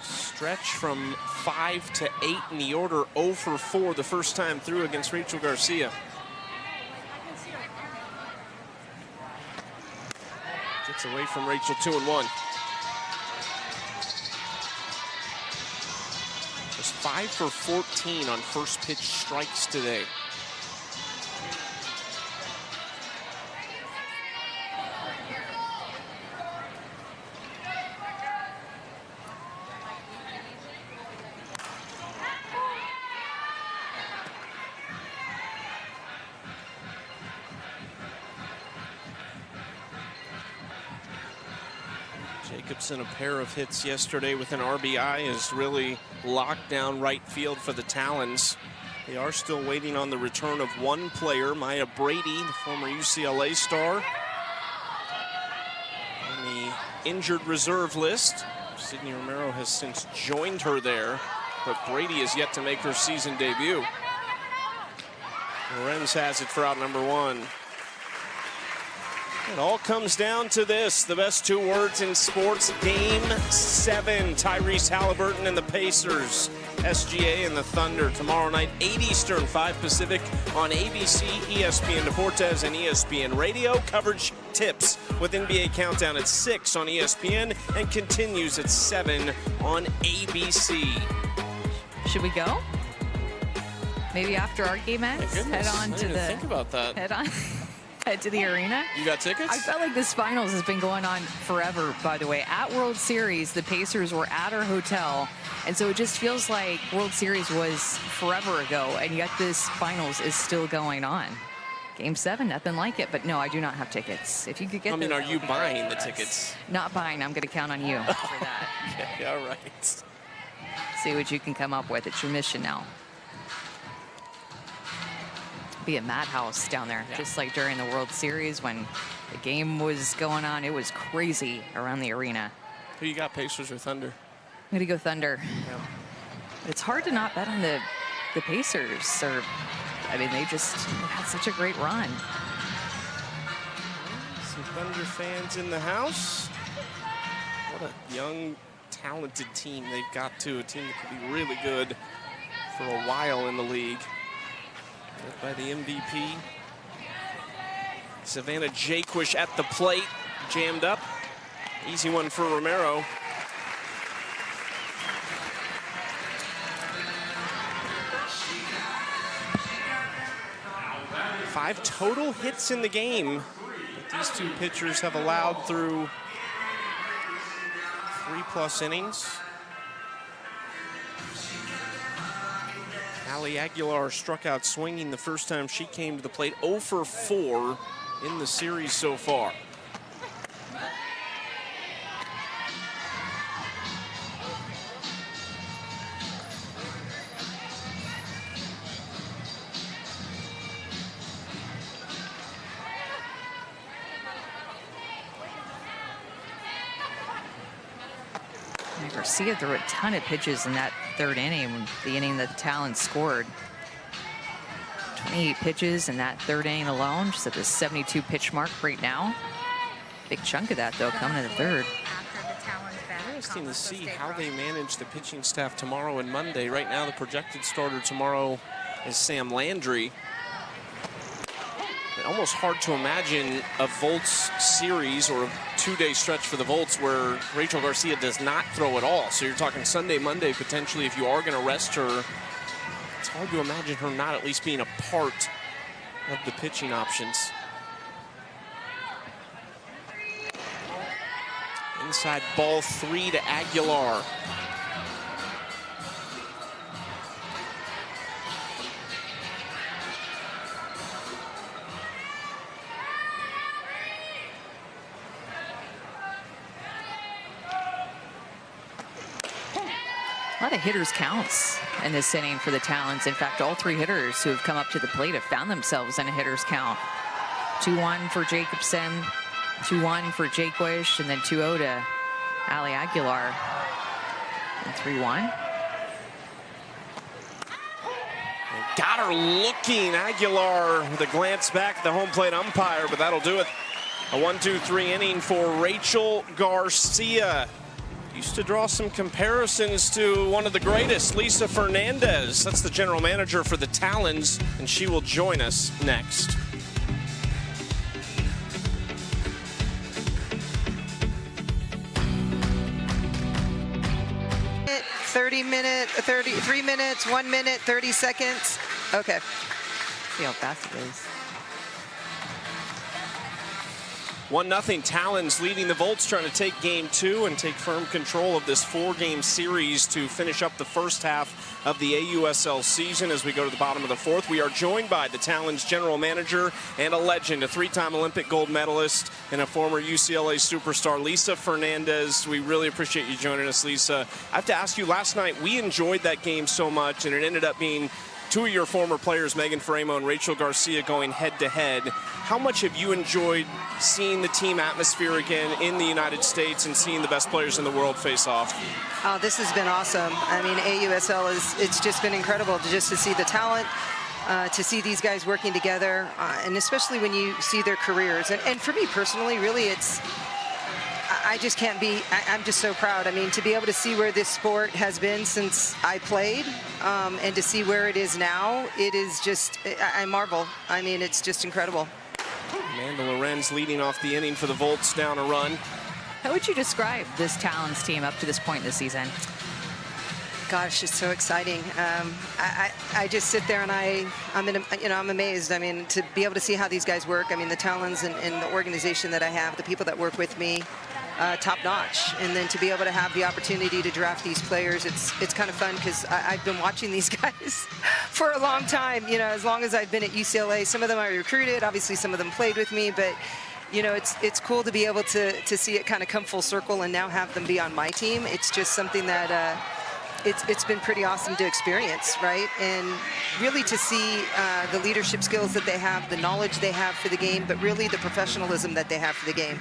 Stretch from 5 to 8 in the order, 0 for 4 the first time through against Rachel Garcia. Gets away from Rachel, 2-1. Just 5 for 14 on first pitch strikes today. Jacobsen, a pair of hits yesterday with an RBI, has really locked down right field for the Talons. They are still waiting on the return of one player, Maya Brady, the former UCLA star, on the injured reserve list. Sydney Romero has since joined her there, but Brady is yet to make her season debut. Lorenz has it for out number 1. It all comes down to this, the best 2 words in sports. Game 7, Tyrese Halliburton and the Pacers, SGA and the Thunder. Tomorrow night, 8 Eastern, 5 Pacific on ABC, ESPN Deportes, and ESPN Radio. Coverage tips with NBA Countdown at 6 on ESPN and continues at 7 on ABC. Should we go? Maybe after our game ends, head on to the. Think about that. Head to the arena. You got tickets? I felt like this finals has been going on forever, by the way. At World Series, the Pacers were at our hotel, and so it just feels like World Series was forever ago, and yet this finals is still going on. Game 7, nothing like it, but no, I do not have tickets. If you could get I mean, those, are you buying the tickets? Not buying. I'm going to count on you for that. Okay, all right. See what you can come up with. It's your mission now. Be a madhouse down there, just like during the World Series when the game was going on. It was crazy around the arena. Who you got, Pacers or Thunder? I'm going to go Thunder. Yeah. It's hard to not bet on the Pacers. I mean, they've had such a great run. Some Thunder fans in the house. What a young, talented team they've got, too. A team that could be really good for a while in the league. Led by the MVP. Savannah Jaquish at the plate. Jammed up. Easy one for Romero. Five total hits in the game that these 2 pitchers have allowed through 3+ innings. Aguilar struck out swinging the first time she came to the plate. 0 for 4 in the series so far. Garcia threw a ton of pitches in that 3rd inning, the inning that the Talons scored. 28 pitches in that 3rd inning alone, just at the 72 pitch mark right now. Big chunk of that, though, coming in the 3rd. Interesting to see how they manage the pitching staff tomorrow and Monday. Right now, the projected starter tomorrow is Sam Landry. Almost hard to imagine a Volts series or a 2-day stretch for the Volts where Rachel Garcia does not throw at all. So you're talking Sunday, Monday, potentially, if you are going to rest her. It's hard to imagine her not at least being a part of the pitching options. Inside ball 3 to Aguilar. A lot of hitters counts in this inning for the Talons. In fact, all 3 hitters who have come up to the plate have found themselves in a hitter's count. 2-1 for Jacobsen, 2-1 for Jaquish, and then 2-0 to Aguilar. And 3-1. Got her looking. Aguilar with a glance back at the home plate umpire, but that'll do it. A 1-2-3 inning for Rachel Garcia. Used to draw some comparisons to one of the greatest, Lisa Fernandez. That's the general manager for the Talons, and she will join us next. Three minutes, 1 minute, 30 seconds. Okay. See how fast it is. 1-0 Talons leading the Volts, trying to take game 2 and take firm control of this 4-game series to finish up the first half of the AUSL season. As we go to the bottom of the 4th, we are joined by the Talons general manager and a legend, a 3-time Olympic gold medalist and a former UCLA superstar, Lisa Fernandez. We really appreciate you joining us, Lisa. I have to ask you, last night we enjoyed that game so much, and it ended up being 2 of your former players, Megan Framo and Rachel Garcia, going head-to-head. How much have you enjoyed seeing the team atmosphere again in the United States and seeing the best players in the world face off? Oh, this has been awesome. I mean, AUSL it's just been incredible to see the talent to see these guys working together, and especially when you see their careers. And for me personally, really, I just can't be, I'm just so proud. I mean, to be able to see where this sport has been since I played, and to see where it is now, it is just, I marvel. I mean, it's just incredible. Amanda Lorenz leading off the inning for the Volts, down a run. How would you describe this Talons team up to this point this season? Gosh, it's so exciting. I just sit there and I'm amazed. I mean, to be able to see how these guys work. I mean, the Talons and the organization that I have, the people that work with me, top notch. And then to be able to have the opportunity to draft these players, it's kind of fun because I've been watching these guys for a long time. You know, as long as I've been at UCLA. Some of them I recruited. Obviously, some of them played with me, but. You know, it's cool to be able to see it kind of come full circle and now have them be on my team. It's just something that it's been pretty awesome to experience, right? And really to see the leadership skills that they have, the knowledge they have for the game, but really the professionalism that they have for the game.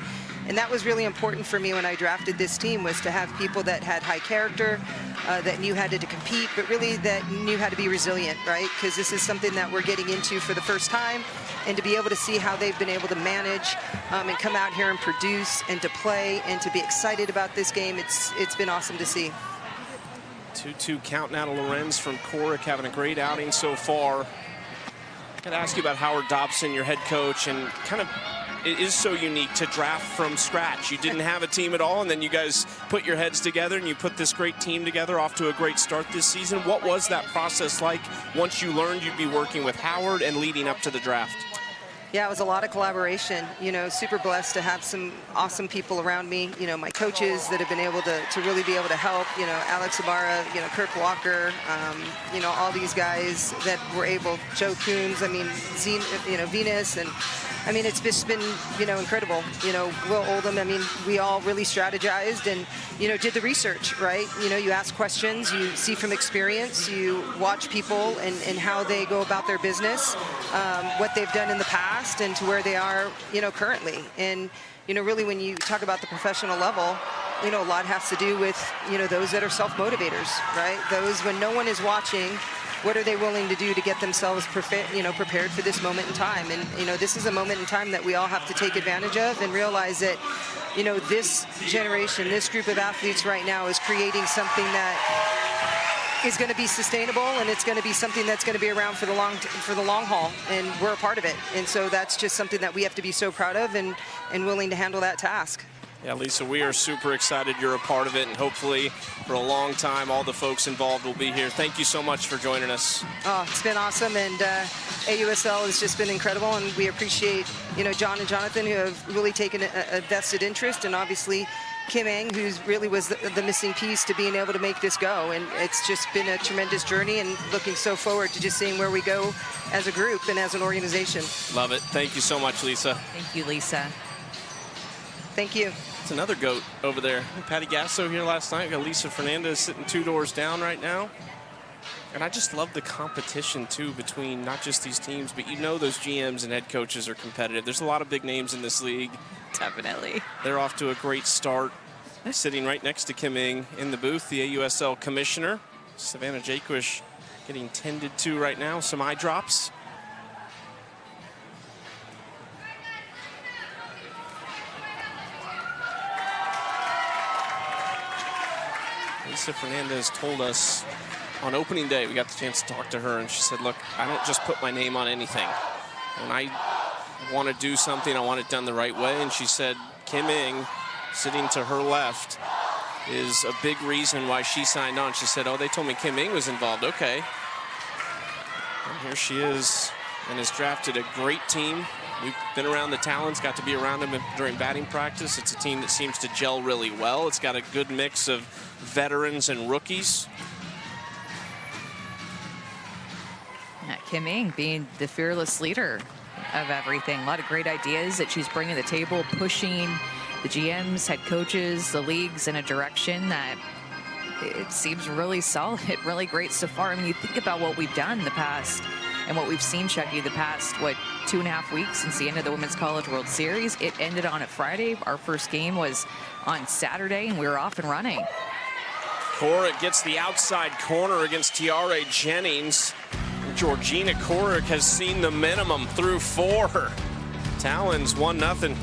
And that was really important for me when I drafted this team, was to have people that had high character, that knew how to compete, but really that knew how to be resilient, right? Because this is something that we're getting into for the first time. And to be able to see how they've been able to manage and come out here and produce and to play and to be excited about this game, it's been awesome to see. 2-2 count now to Lorenz from Corrick, having a great outing so far. I'm going to ask you about Howard Dobson, your head coach, and kind of it is so unique to draft from scratch. You didn't have a team at all, and then you guys put your heads together and you put this great team together, off to a great start this season. What was that process like once you learned you'd be working with Howard and leading up to the draft? Yeah, it was a lot of collaboration. You know, super blessed to have some awesome people around me. You know, my coaches that have been able to really be able to help. You know, Alex Ibarra, you know, Kirk Walker, you know, all these guys that were able, Joe Coons, I mean, Venus, and I mean, it's just been, you know, incredible. You know, Will Oldham, I mean, we all really strategized and, you know, did the research, right? You know, you ask questions, you see from experience, you watch people and how they go about their business, what they've done in the past and to where they are, you know, currently. And, you know, really when you talk about the professional level, you know, a lot has to do with, you know, those that are self-motivators, right? Those when no one is watching, what are they willing to do to get themselves prepared for this moment in time? And, you know, this is a moment in time that we all have to take advantage of and realize that, you know, this generation, this group of athletes right now is creating something that is going to be sustainable, and it's going to be something that's going to be around for the long haul, and we're a part of it. And so that's just something that we have to be so proud of and willing to handle that task. Yeah, Lisa, we are super excited you're a part of it, and hopefully for a long time all the folks involved will be here. Thank you so much for joining us. Oh, it's been awesome, and AUSL has just been incredible, and we appreciate, you know, John and Jonathan, who have really taken a vested interest, and obviously Kim Eng, who really was the missing piece to being able to make this go. And it's just been a tremendous journey, and looking so forward to just seeing where we go as a group and as an organization. Love it. Thank you so much, Lisa. Thank you, Lisa. Thank you. It's another GOAT over there. Patty Gasso here last night. We got Lisa Fernandez sitting 2 doors down right now. And I just love the competition, too, between not just these teams, but you know those GMs and head coaches are competitive. There's a lot of big names in this league. Definitely. They're off to a great start. Sitting right next to Kim Eng in the booth, the AUSL commissioner. Savannah Jaquish getting tended to right now. Some eye drops. Lisa Fernandez told us on opening day, we got the chance to talk to her, and she said, look, I don't just put my name on anything. When I want to do something, I want it done the right way. And she said Kim Eng, sitting to her left, is a big reason why she signed on. She said, oh, they told me Kim Eng was involved. Okay. And here she is, and has drafted a great team. We've been around the Talons, got to be around them during batting practice. It's a team that seems to gel really well. It's got a good mix of veterans and rookies. Kim Eng being the fearless leader of everything. A lot of great ideas that she's bringing to the table, pushing the GMs, head coaches, the leagues in a direction that it seems really solid, really great so far. I mean, you think about what we've done in the past and what we've seen, Chucky, the past, 2.5 weeks since the end of the Women's College World Series. It ended on a Friday. Our first game was on Saturday, and we were off and running. Cora gets the outside corner against Tiare Jennings. think Georgina Korick has seen the minimum through 4. Talons 1-0.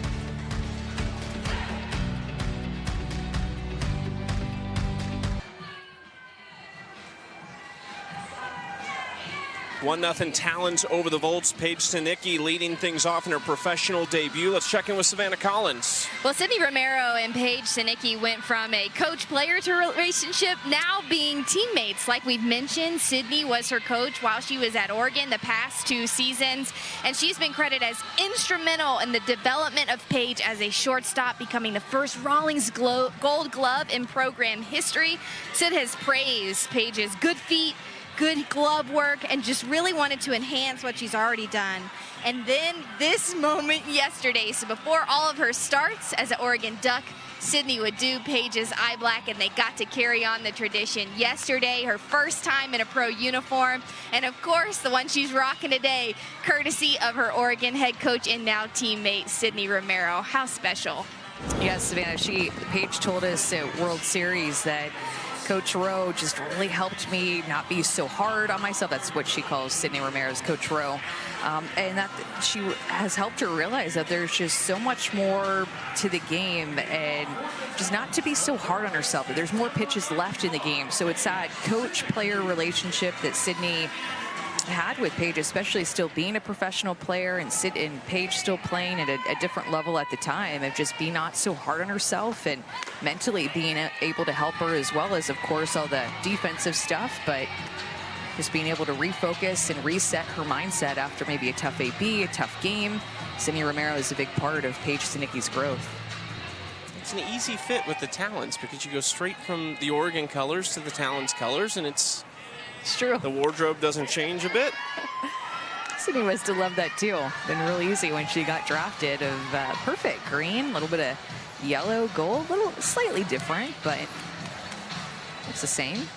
1-0 Talons over the Volts. Paige Sinicki leading things off in her professional debut. Let's check in with Savannah Collins. Well, Sydney Romero and Paige Sinicki went from a coach-player to relationship now being teammates. Like we've mentioned, Sydney was her coach while she was at Oregon the past 2 seasons, and she's been credited as instrumental in the development of Paige as a shortstop, becoming the first Rawlings Gold Glove in program history. Sid has praised Paige's good feet, good glove work, and just really wanted to enhance what she's already done. And then this moment yesterday, so before all of her starts as an Oregon Duck, Sydney would do Paige's eye black, and they got to carry on the tradition yesterday, her first time in a pro uniform, and of course the one she's rocking today, courtesy of her Oregon head coach and now teammate Sydney Romero. How special. Yes, Savannah, Paige told us at World Series that Coach Rowe just really helped me not be so hard on myself. That's what she calls Sydney Romero's Coach Rowe. And that she has helped her realize that there's just so much more to the game, and just not to be so hard on herself, that there's more pitches left in the game. So it's that coach-player relationship that Sydney had with Paige, especially still being a professional player and Paige still playing at a different level at the time, of just being not so hard on herself and mentally being able to help her, as well as, of course, all the defensive stuff, but just being able to refocus and reset her mindset after maybe a tough AB, a tough game. Sydney Romero is a big part of Paige Sinicki's growth. It's an easy fit with the Talons because you go straight from the Oregon colors to the Talons colors, and it's true. The wardrobe doesn't change a bit. Sydney must have loved that too. Been real easy when she got drafted, of perfect green, a little bit of yellow, gold, a little slightly different, but it's the same.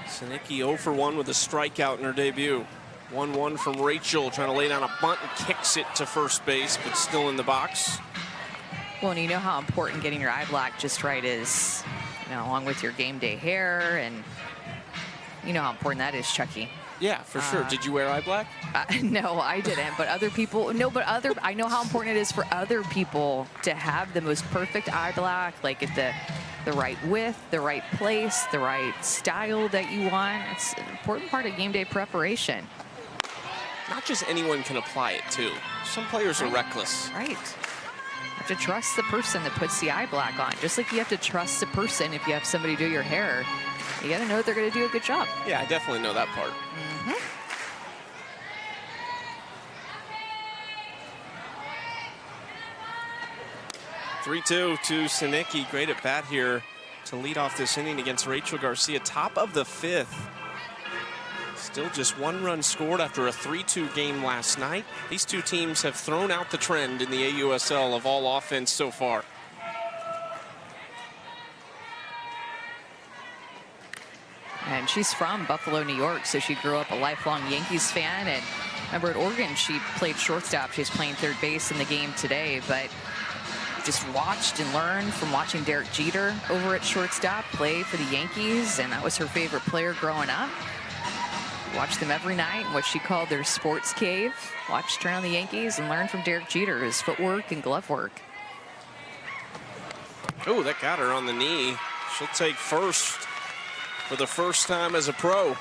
Sinicki 0 for 1 with a strikeout in her debut. 1-1 from Rachel, trying to lay down a bunt and kicks it to first base, but still in the box. Well, and you know how important getting your eye black just right is, you know, along with your game day hair, and you know how important that is, Chucky. Yeah, for sure. Did you wear eye black? No, I didn't, but other people, I know how important it is for other people to have the most perfect eye black, like at the right width, the right place, the right style that you want. It's an important part of game day preparation. Not just anyone can apply it too. Some players are reckless. Right. You have to trust the person that puts the eye black on, just like you have to trust the person if you have somebody do your hair. You got to know they're going to do a good job. Yeah, I definitely know that part. 3-2 to Sinicki. Great at bat here to lead off this inning against Rachel Garcia. Top of the 5th. Still just 1 run scored after a 3-2 game last night. These two teams have thrown out the trend in the AUSL of all offense so far. And she's from Buffalo, New York, so she grew up a lifelong Yankees fan. And remember, at Oregon, she played shortstop. She's playing third base in the game today, but just watched and learned from watching Derek Jeter over at shortstop play for the Yankees, and that was her favorite player growing up. Watched them every night in what she called their sports cave. Watched her on the Yankees and learned from Derek Jeter, his footwork and glove work. Oh, that got her on the knee. She'll take first for the first time as a pro.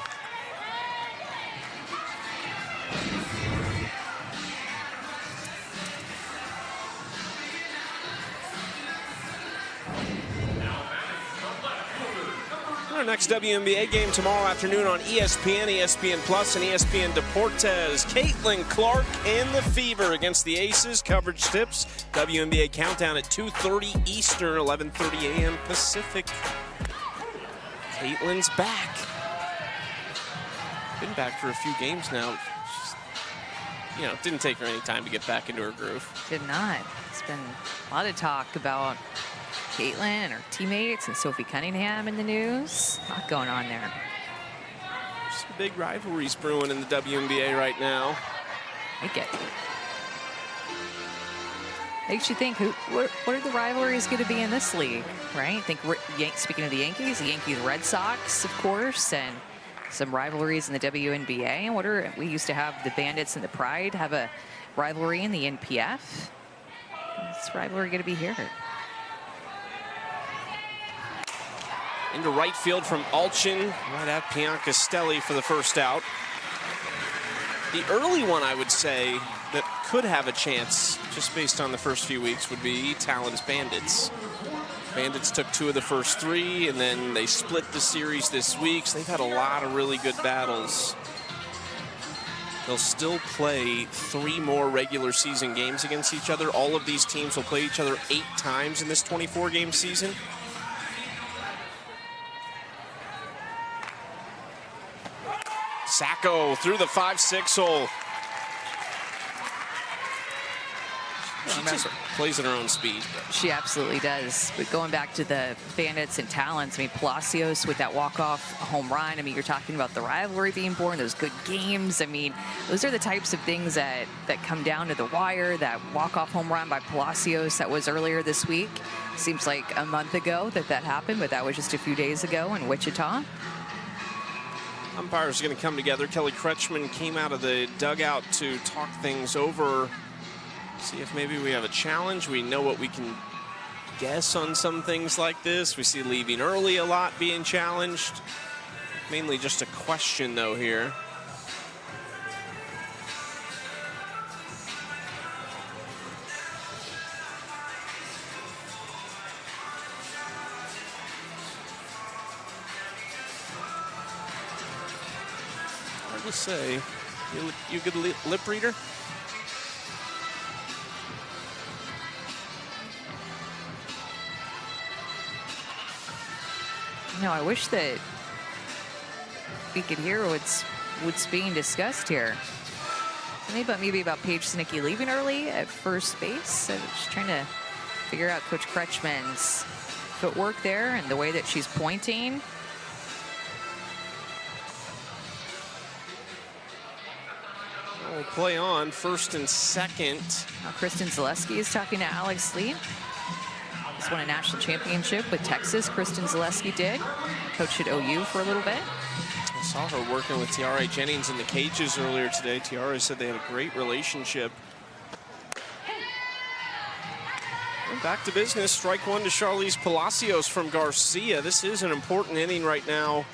Our next WNBA game tomorrow afternoon on ESPN, ESPN Plus, and ESPN Deportes. Caitlin Clark and the Fever against the Aces. Coverage tips. WNBA countdown at 2:30 Eastern, 11:30 a.m. Pacific. Caitlin's back. Been back for a few games now. Just, you know, it didn't take her any time to get back into her groove. Did not. It's been a lot of talk about Caitlin and her teammates and Sophie Cunningham in the news. A lot going on there. Some big rivalries brewing in the WNBA right now. I get it. makes you think, what are the rivalries going to be in this league, right? Speaking of the Yankees, Red Sox, of course, and some rivalries in the WNBA. We used to have the Bandits and the Pride have a rivalry in the NPF. This rivalry going to be here. Into right field from Allchin, right at Piancastel for the first out. The early one, I would say, that could have a chance, just based on the first few weeks, would be Talons Bandits. Bandits took 2 of the first 3, and then they split the series this week, so they've had a lot of really good battles. They'll still play 3 more regular season games against each other. All of these teams will play each other 8 times in this 24-game season. Sacco through the 5-6 hole. She just plays at her own speed. She absolutely does. But going back to the Bandits and Talons, I mean, Palacios with that walk-off home run. I mean, you're talking about the rivalry being born, those good games. I mean, those are the types of things that come down to the wire. That walk-off home run by Palacios that was earlier this week. Seems like a month ago that happened, but that was just a few days ago in Wichita. Umpires are going to come together. Kelly Kretschmann came out of the dugout to talk things over. See if maybe we have a challenge. We know what we can guess on some things like this. We see leaving early a lot being challenged. Mainly just a question, though, here. Hard to say. You good lip reader? No, I wish that we could hear what's being discussed here. Maybe about Paige Snicki leaving early at first base. I'm just trying to figure out Coach Kretschmann's footwork there and the way that she's pointing. We'll play on first and second. Now Kristen Zaleski is talking to Alex Lee. Just won a national championship with Texas. Kristen Zaleski did. Coached at OU for a little bit. I saw her working with Tiara Jennings in the cages earlier today. Tiara said they had a great relationship. And back to business. Strike 1 to Charlize Palacios from Garcia. This is an important inning right now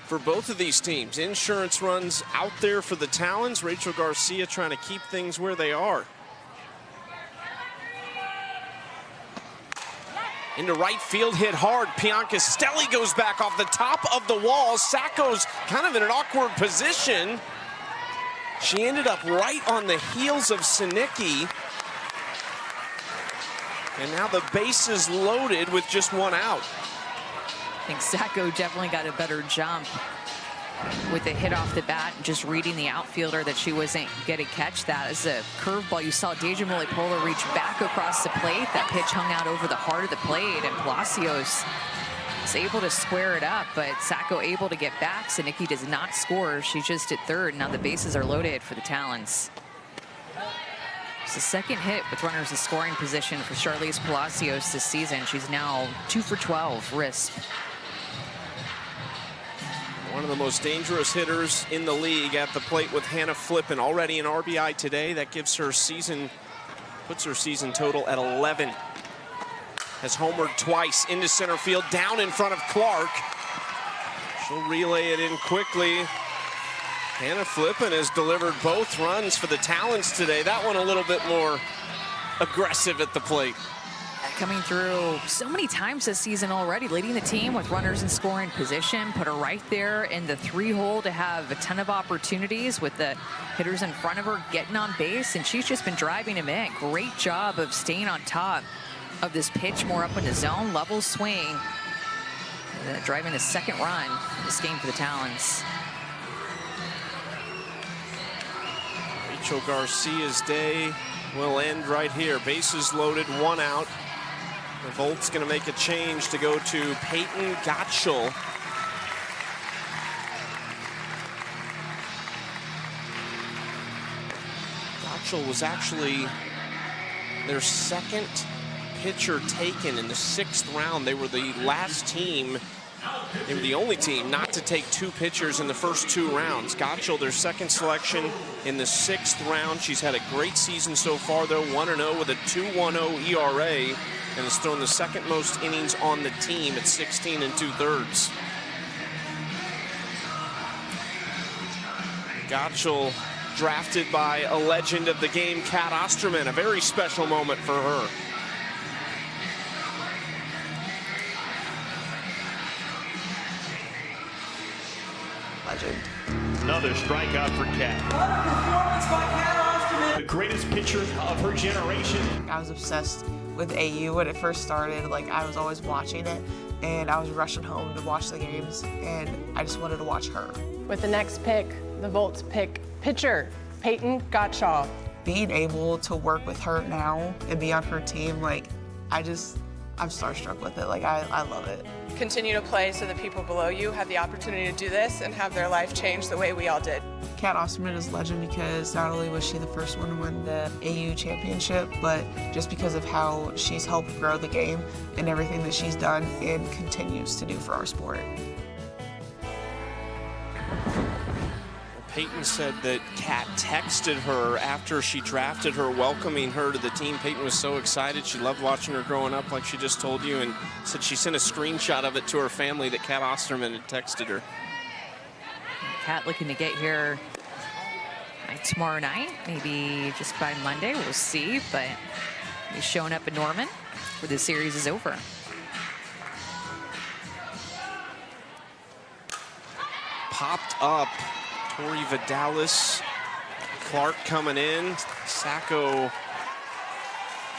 for both of these teams. Insurance runs out there for the Talons. Rachel Garcia trying to keep things where they are. Into right field, hit hard. Piancastel goes back off the top of the wall. Sacco's kind of in an awkward position. She ended up right on the heels of Snicki. And now the base is loaded with just 1 out. I think Sacco definitely got a better jump with the hit off the bat, just reading the outfielder that she wasn't going to catch that. As a curveball, you saw Deja Mulipola reach back across the plate. That pitch hung out over the heart of the plate, and Palacios is able to square it up, but Sacco able to get back. Snicki does not score. She's just at third. Now the bases are loaded for the Talons. It's the second hit with runners in scoring position for Charlize Palacios this season. She's now 2 for 12, RISP. One of the most dangerous hitters in the league at the plate with Hannah Flippen. Already an RBI today. That gives her puts her season total at 11. Has homered twice into center field, down in front of Clark. She'll relay it in quickly. Hannah Flippen has delivered both runs for the Talons today. That one a little bit more aggressive at the plate. Coming through so many times this season already, leading the team with runners in scoring position. Put her right there in the 3-hole to have a ton of opportunities with the hitters in front of her getting on base, and she's just been driving them in. Great job of staying on top of this pitch, more up in the zone, level swing, driving the second run in this game for the Talons. Rachel Garcia's day will end right here. Bases loaded, 1 out. The Volt's going to make a change to go to Peyton Gottschall. Gottschall was actually their second pitcher taken in the 6th round. They were the last team, they were the only team not to take 2 pitchers in the first 2 rounds. Gotchel, their second selection in the 6th round. She's had a great season so far, though, 1-0 with a 2.10 ERA, and has thrown the 2nd most innings on the team at 16 2/3. Gotchel, drafted by a legend of the game, Kat Osterman. A very special moment for her. Legend. Another strikeout for Kat. What a performance by Kat Osterman! The greatest pitcher of her generation. I was obsessed with AU when it first started. Like, I was always watching it, and I was rushing home to watch the games, and I just wanted to watch her. With the next pick, the Volts pick pitcher, Peyton Gottschall. Being able to work with her now and be on her team, like, I'm starstruck with it. Like, I love it. Continue to play so that people below you have the opportunity to do this and have their life change the way we all did. Kat Osterman is legend because not only was she the first one to win the AU championship, but just because of how she's helped grow the game and everything that she's done and continues to do for our sport. Peyton said that Kat texted her after she drafted her, welcoming her to the team. Peyton was so excited. She loved watching her growing up, like she just told you, and said she sent a screenshot of it to her family that Kat Osterman had texted her. Kat looking to get here tomorrow night, maybe just by Monday. We'll see, but he's showing up in Norman where the series is over. Popped up. Tori Vidales, Clark coming in, Sacco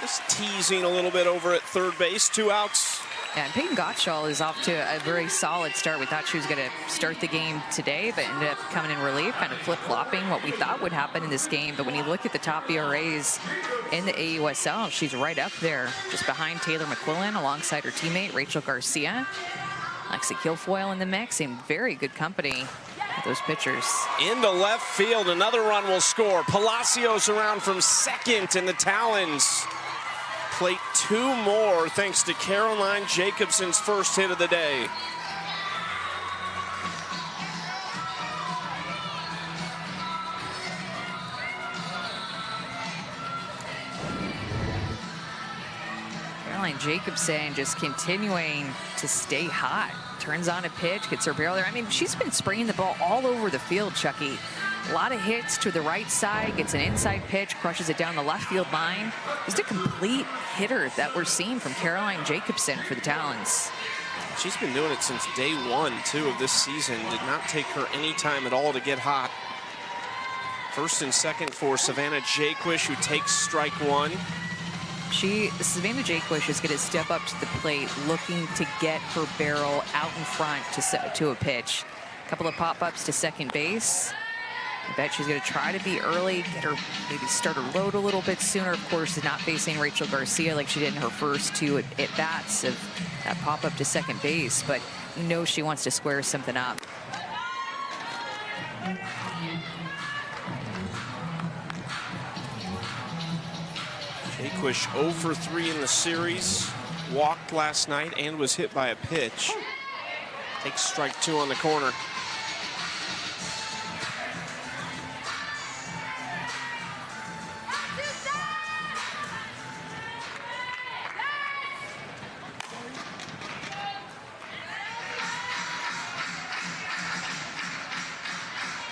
just teasing a little bit over at third base, 2 outs. And Peyton Gottschall is off to a very solid start. We thought she was going to start the game today, but ended up coming in relief, kind of flip-flopping what we thought would happen in this game. But when you look at the top ERAs in the AUSL, she's right up there, just behind Taylor McQuillan, alongside her teammate Rachel Garcia. Lexi Kilfoyle in the mix, in very good company. Those pitchers. Into left field, another run will score. Palacios around from second, and the Talons plate 2 more thanks to Caroline Jacobsen's first hit of the day. Caroline Jacobsen just continuing to stay hot. Turns on a pitch, gets her barrel there. I mean, she's been spraying the ball all over the field, Chucky. A lot of hits to the right side, gets an inside pitch, crushes it down the left field line. Just a complete hitter that we're seeing from Caroline Jacobsen for the Talons. She's been doing it since day 1, too, of this season. Did not take her any time at all to get hot. First and second for Savannah Jaquish, who takes strike 1. Savannah Jaquish is going to step up to the plate, looking to get her barrel out in front to a pitch. A couple of pop-ups to second base. I bet she's going to try to be early, get her, maybe start her load a little bit sooner. Of course, not facing Rachel Garcia like she did in her first 2 at-bats of that pop-up to second base, but you know she wants to square something up. Jaquish 0 for 3 in the series. Walked last night and was hit by a pitch. Takes strike 2 on the corner.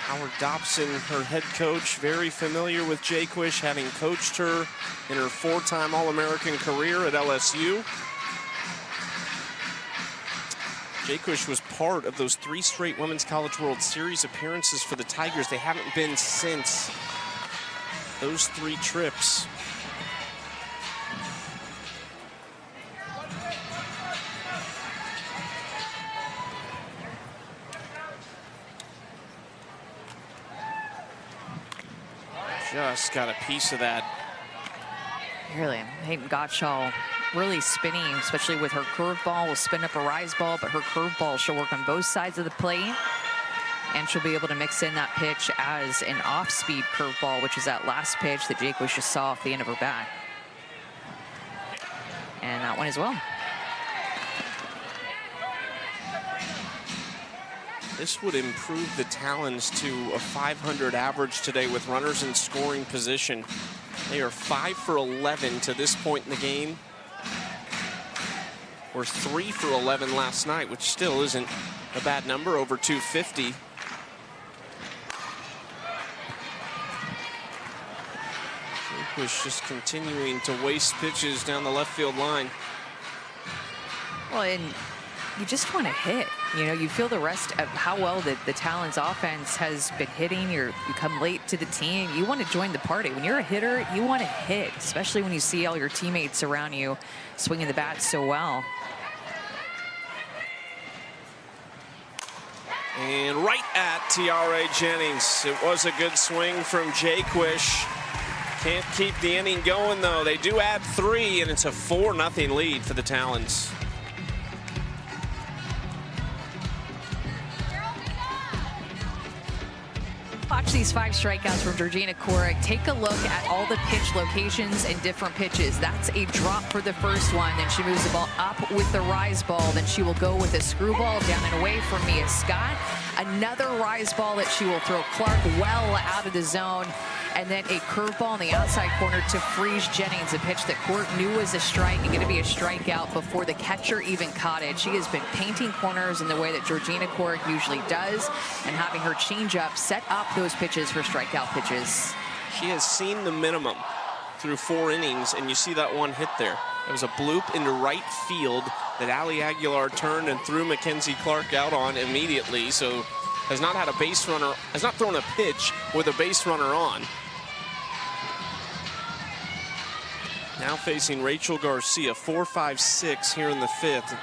Howard Dobson, her head coach, very familiar with Jaquish, having coached her in her 4-time All-American career at LSU. Jaquish was part of those 3 straight Women's College World Series appearances for the Tigers. They haven't been since those 3 trips. Just got a piece of that. Really, Peyton Gottschall really spinning, especially with her curveball. Will spin up a rise ball, but her curveball, she'll work on both sides of the plate. And she'll be able to mix in that pitch as an off-speed curveball, which is that last pitch that Jaquish just saw off the end of her bat. and that one as well. This would improve the Talons to a 500 average today with runners in scoring position. They are 5 for 11 to this point in the game. Were 3 for 11 last night, which still isn't a bad number, over 250. Jaquish just continuing to waste pitches down the left field line. Well, and you just want to hit. You know, you feel the rest of how well the Talons offense has been hitting. You come late to the team. You want to join the party. When you're a hitter, you want to hit, especially when you see all your teammates around you swinging the bat so well. And right at Tiare Jennings. It was a good swing from Jaquish. Can't keep the inning going, though. They do add 3, and it's a 4-0 lead for the Talons. Watch these 5 strikeouts from Georgina Korek. Take a look at all the pitch locations and different pitches. That's a drop for the first one. Then she moves the ball up with the rise ball. Then she will go with a screwball down and away from Mia Scott. Another rise ball that she will throw Clark well out of the zone. And then a curveball in the outside corner to Freeze Jennings, a pitch that Court knew was a strike and going to be a strikeout before the catcher even caught it. She has been painting corners in the way that Georgina Korek usually does, and having her changeup set up those pitches for strikeout pitches. She has seen the minimum through 4 innings, and you see that one hit there. It was a bloop into right field that Ali Aguilar turned and threw Mackenzie Clark out on immediately, so has not had a base runner, has not thrown a pitch with a base runner on. Now facing Rachel Garcia, 4-5-6 here in the 5th.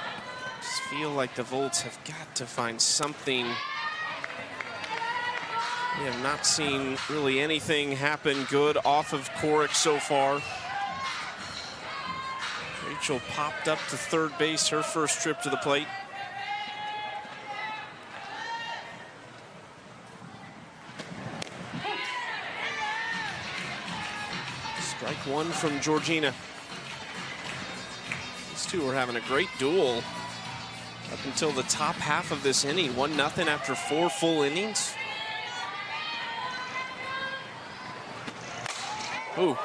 Just feel like the Volts have got to find something. We have not seen really anything happen good off of Korek so far. Rachel popped up to third base her first trip to the plate. Strike 1 from Georgina. These two are having a great duel up until the top half of this inning. 1-0 after 4 full innings. Ooh.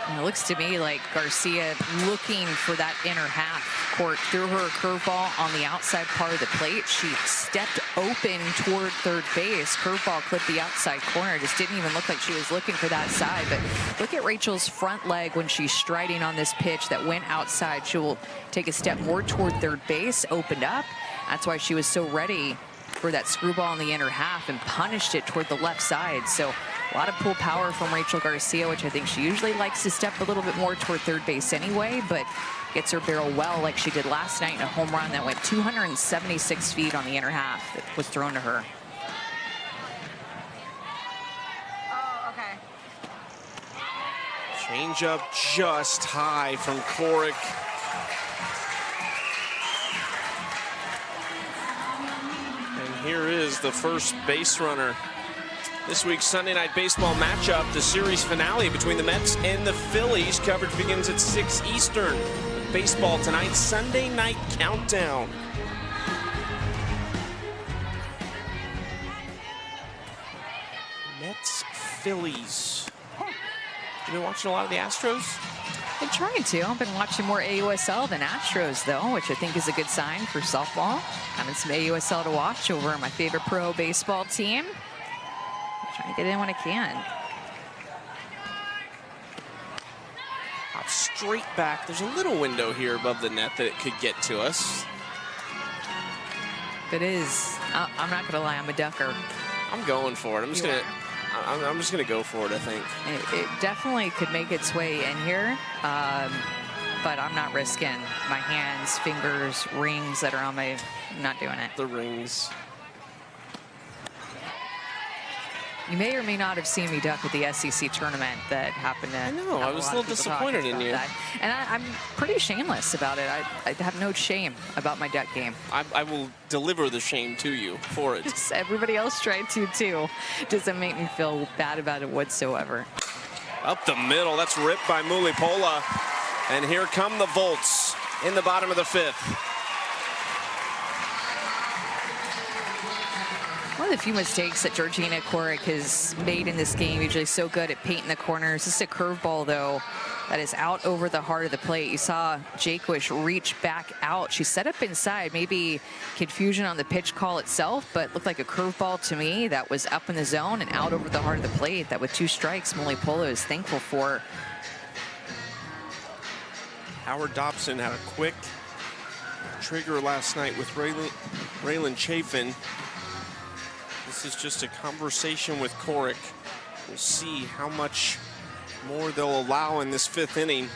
And it looks to me like Garcia looking for that inner half. Court threw her a curveball on the outside part of the plate. She stepped open toward third base. Curveball clipped the outside corner. Just didn't even look like she was looking for that side. But look at Rachel's front leg when she's striding on this pitch that went outside. She will take a step more toward third base, opened up. That's why she was so ready for that screwball in the inner half and punished it toward the left side. So a lot of pull power from Rachel Garcia, which I think she usually likes to step a little bit more toward third base anyway, but gets her barrel well like she did last night in a home run that went 276 feet on the inner half that was thrown to her. Oh, okay. Changeup just high from Korek. And here is the first base runner. This week's Sunday Night Baseball matchup, the series finale between the Mets and the Phillies. Coverage begins at 6 Eastern. Baseball tonight, Sunday Night Countdown. Mets, Phillies. You been watching a lot of the Astros? Been trying to. I've been watching more AUSL than Astros, though, which I think is a good sign for softball. Having some AUSL to watch over my favorite pro baseball team. Trying to get in when I can. Up straight back. There's a little window here above the net that it could get to us. It is. I'm not going to lie. I'm a ducker. I'm going for it. I'm just gonna go for it, I think. It definitely could make its way in here, but I'm not risking my hands, fingers, rings that are on my. I'm not doing it. The rings. You may or may not have seen me duck at the SEC tournament that happened. I know. I was a little disappointed in you. That. And I'm pretty shameless about it. I have no shame about my duck game. I will deliver the shame to you for it. Just everybody else tried to, too. Doesn't make me feel bad about it whatsoever. Up the middle. That's ripped by Mulipola. And here come the Volts in the bottom of the 5th. One of the few mistakes that Georgina Korek has made in this game, usually so good at painting the corners. This is a curveball, though, that is out over the heart of the plate. You saw Jaquish reach back out. She set up inside, maybe confusion on the pitch call itself, but looked like a curveball to me that was up in the zone and out over the heart of the plate. That with 2 strikes, Molly Polo is thankful for. Howard Dobson had a quick trigger last night with Raylan Chafin. This is just a conversation with Korek. We'll see how much more they'll allow in this 5th inning.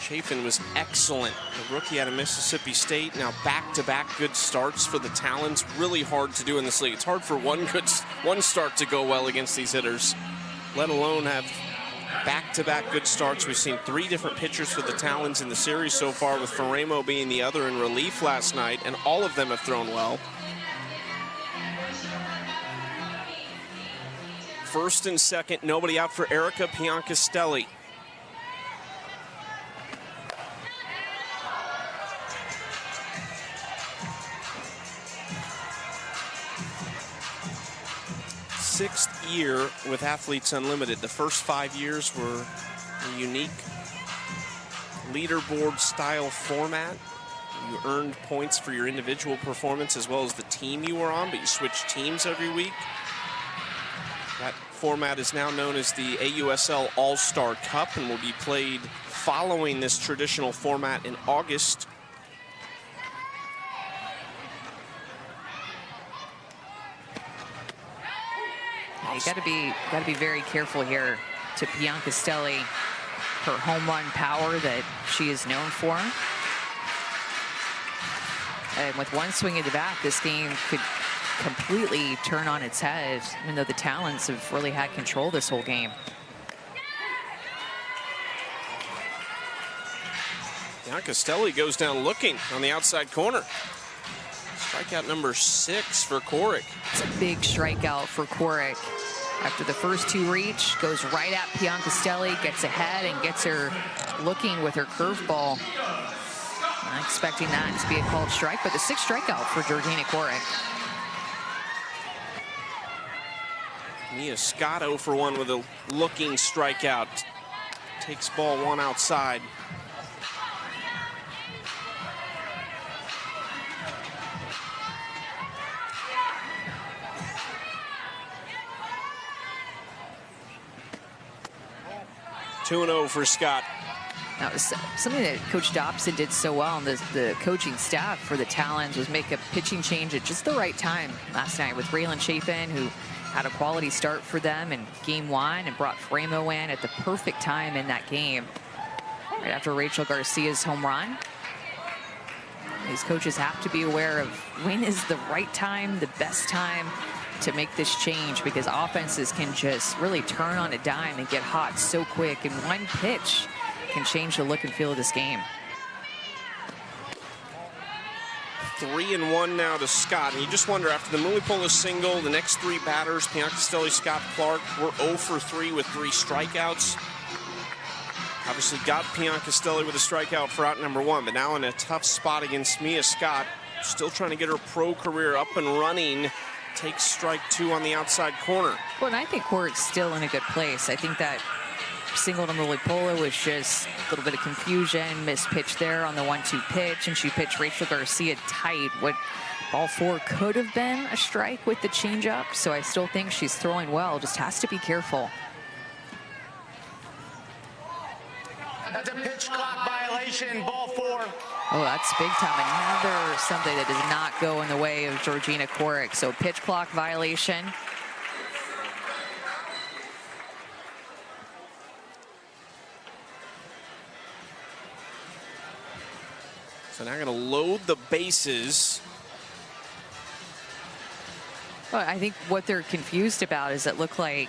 Chafin was excellent. The rookie out of Mississippi State. Now back-to-back good starts for the Talons. Really hard to do in this league. It's hard for one start to go well against these hitters, let alone have back-to-back good starts. We've seen 3 different pitchers for the Talons in the series so far, with Ferramo being the other in relief last night, and all of them have thrown well. First and second, nobody out for Erica Piancastel. Sixth year with Athletes Unlimited. The first 5 years were a unique leaderboard style format. You earned points for your individual performance as well as the team you were on, but you switched teams every week. That format is now known as the AUSL All-Star Cup and will be played following this traditional format in August. You got to be very careful here to Piancastel, her home run power that she is known for. And with one swing of the bat, this game could completely turn on its head, even though the Talons have really had control this whole game. Piancastel goes down looking on the outside corner. Strikeout number 6 for Korek. It's a big strikeout for Korek. After the first 2 reach, goes right at Piancastel, gets ahead and gets her looking with her curveball. Not expecting that to be a called strike, but the 6th strikeout for Georgina Korek. Mia Scott 0 for 1 with a looking strikeout. Takes ball 1 outside. Two and 0 for Scott. That was something that Coach Dobson did so well, and the coaching staff for the Talons was make a pitching change at just the right time last night with Raylan Chafin, who had a quality start for them in game 1 and brought Ferramo in at the perfect time in that game, right after Rachel Garcia's home run. These coaches have to be aware of when is the right time, the best time to make this change, because offenses can just really turn on a dime and get hot so quick, and one pitch can change the look and feel of this game. 3-1 now to Scott, and you just wonder, after the Mulipolo single, the next 3 batters, Piancastel, Scott, Clark, were 0 for 3 with 3 strikeouts. Obviously got Piancastel with a strikeout for out number 1, but now in a tough spot against Mia Scott, still trying to get her pro career up and running. Takes strike 2 on the outside corner. Well, and I think Korek's still in a good place. I think that single to Mulipolo was just a little bit of confusion, missed pitch there on the 1-2 pitch, and she pitched Rachel Garcia tight. What ball 4 could have been a strike with the changeup, so I still think she's throwing well, just has to be careful. That's a pitch clock violation, ball 4. Oh, that's big time. Another something that does not go in the way of Georgina Korek. So pitch clock violation. So now going to load the bases. Well, I think what they're confused about is it looked like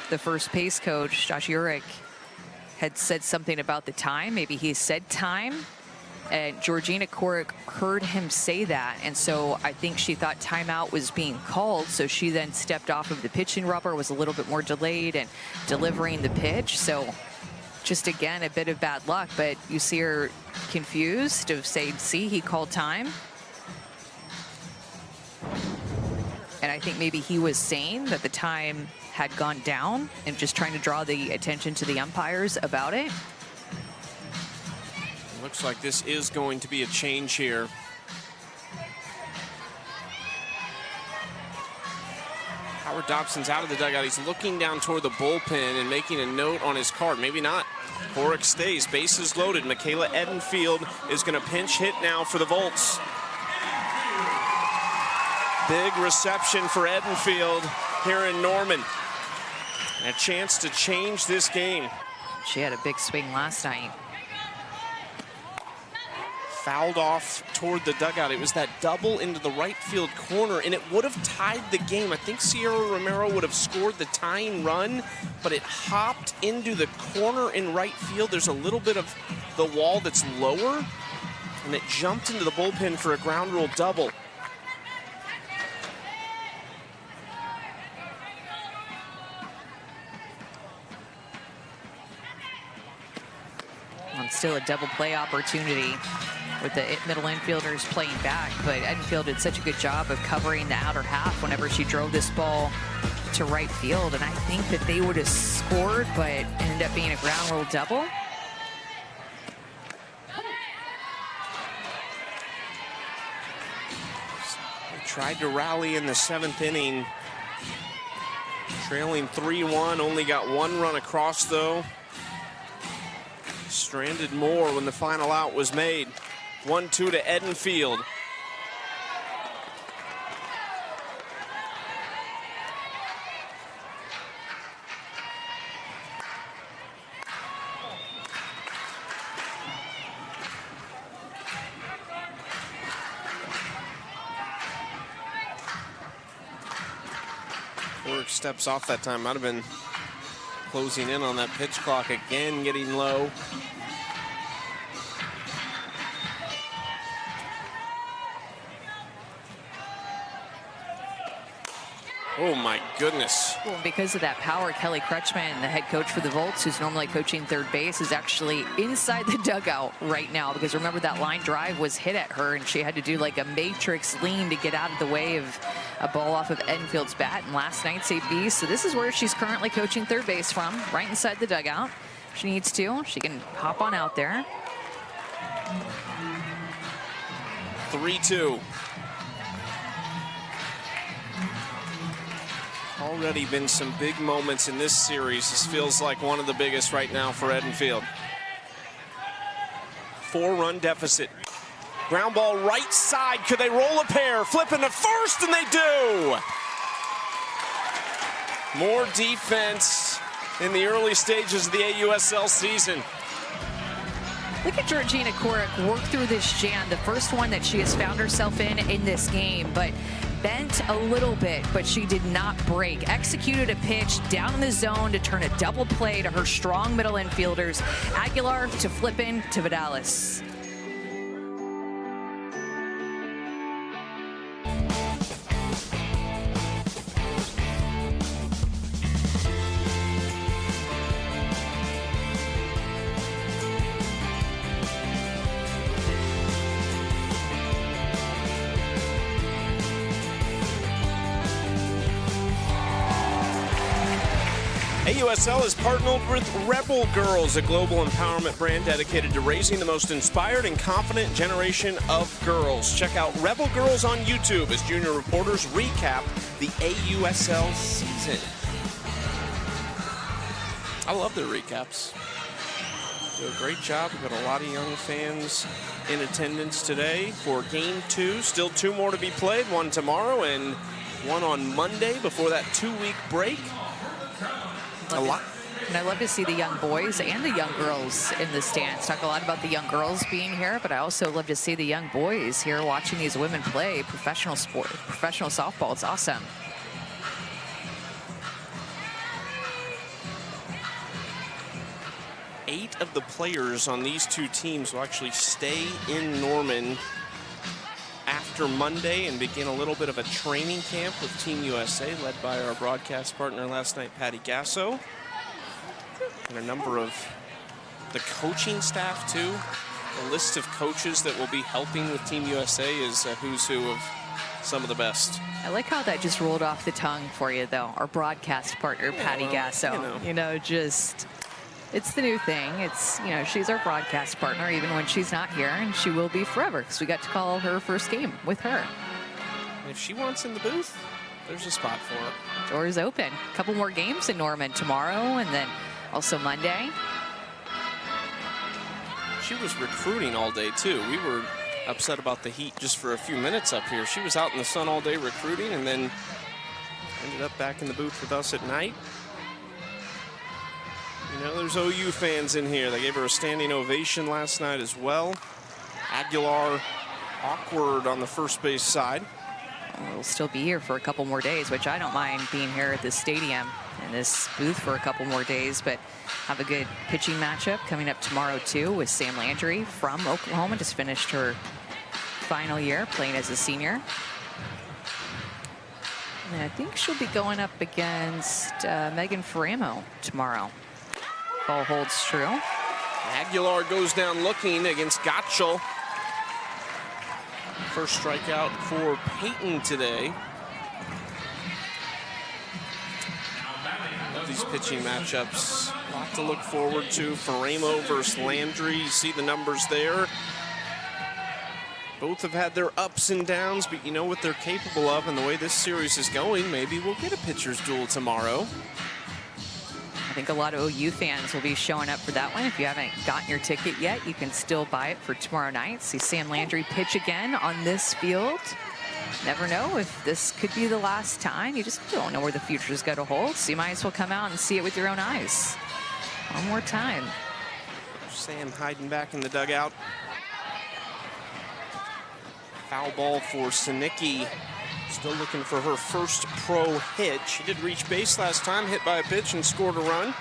the first base coach, Josh Urich, had said something about the time. Maybe he said time. And Georgina Korek heard him say that, and so I think she thought timeout was being called, so she then stepped off of the pitching rubber, was a little bit more delayed in delivering the pitch. So just, again, a bit of bad luck, but you see her confused of saying, see, he called time. And I think maybe he was saying that the time had gone down and just trying to draw the attention to the umpires about it. Looks like this is going to be a change here. Howard Dobson's out of the dugout. He's looking down toward the bullpen and making a note on his card. Maybe not. Horrick stays. Bases loaded. Michaela Edenfield is going to pinch hit now for the Volts. Big reception for Edenfield here in Norman. And a chance to change this game. She had a big swing last night. Fouled off toward the dugout. It was that double into the right field corner, and it would have tied the game. I think Sierra Romero would have scored the tying run, but it hopped into the corner in right field. There's a little bit of the wall that's lower, and it jumped into the bullpen for a ground rule double. And still a double play opportunity with the middle infielders playing back, but Edenfield did such a good job of covering the outer half whenever she drove this ball to right field, and I think that they would have scored, but it ended up being a ground rule double. They tried to rally in the 7th inning, trailing 3-1, only got 1 run across though. Stranded more when the final out was made. 1-2 to Edenfield. Horrick steps off that time. Might have been closing in on that pitch clock again, getting low. Oh my goodness. Well, because of that power, Kelly Crutchman, the head coach for the Volts, who's normally coaching third base, is actually inside the dugout right now, because remember that line drive was hit at her and she had to do like a matrix lean to get out of the way of a ball off of Edenfield's bat in last night's AB. So this is where she's currently coaching third base from, right inside the dugout. If she needs to, she can hop on out there. 3-2. Already been some big moments in this series. This feels like one of the biggest right now for Edenfield. 4-run deficit. Ground ball right side. Could they roll a pair? Flippen to first, and they do. More defense in the early stages of the AUSL season. Look at Georgina Korek work through this jam, the first one that she has found herself in this game, but bent a little bit, but she did not break. Executed a pitch down in the zone to turn a double play to her strong middle infielders, Aguilar to Flippen to Vidales. AUSL is partnered with Rebel Girls, a global empowerment brand dedicated to raising the most inspired and confident generation of girls. Check out Rebel Girls on YouTube as junior reporters recap the AUSL season. I love their recaps. Do a great job. We've got a lot of young fans in attendance today for Game 2. Still 2 more to be played, 1 tomorrow and 1 on Monday before that 2-week break. A lot. And I love to see the young boys and the young girls in the stands. Talk a lot about the young girls being here, but I also love to see the young boys here watching these women play professional sport, professional softball. It's awesome. Eight of the players on these two teams will actually stay in Norman after Monday and begin a little bit of a training camp with Team USA, led by our broadcast partner last night, Patty Gasso, and a number of The coaching staff, too. The list of coaches that will be helping with Team USA is a who's who of some of the best. I like how that just rolled off the tongue for you, though. Our broadcast partner, Patty Gasso. Just, it's the new thing. It's, she's our broadcast partner even when she's not here, and she will be forever because we got to call her first game with her. And if she wants in the booth, there's a spot for her. Doors open. A couple more games in Norman tomorrow and then also Monday. She was recruiting all day, too. We were upset about the heat just for a few minutes up here. She was out in the sun all day recruiting and then ended up back in the booth with us at night. There's OU fans in here. They gave her a standing ovation last night as well. Aguilar awkward on the first base side. We'll still be here for a couple more days, which I don't mind being here at this stadium and this booth for a couple more days, but have a good pitching matchup coming up tomorrow too with Sam Landry from Oklahoma. Just finished her final year playing as a senior. And I think she'll be going up against Megan Faramo tomorrow. If all holds true. Aguilar goes down looking against Gotchel. First strikeout for Peyton today. Love these pitching matchups. A lot to look forward to. Faramo versus Landry. You see the numbers there. Both have had their ups and downs, but you know what they're capable of, and the way this series is going, maybe we'll get a pitcher's duel tomorrow. I think a lot of OU fans will be showing up for that one. If you haven't gotten your ticket yet, you can still buy it for tomorrow night. See Sam Landry pitch again on this field. Never know if this could be the last time. You just don't know where the future is going to hold. So you might as well come out and see it with your own eyes. One more time. Sam hiding back in the dugout. Foul ball for Sinicki. Still looking for her first pro hit. She did reach base last time, hit by a pitch and scored a run.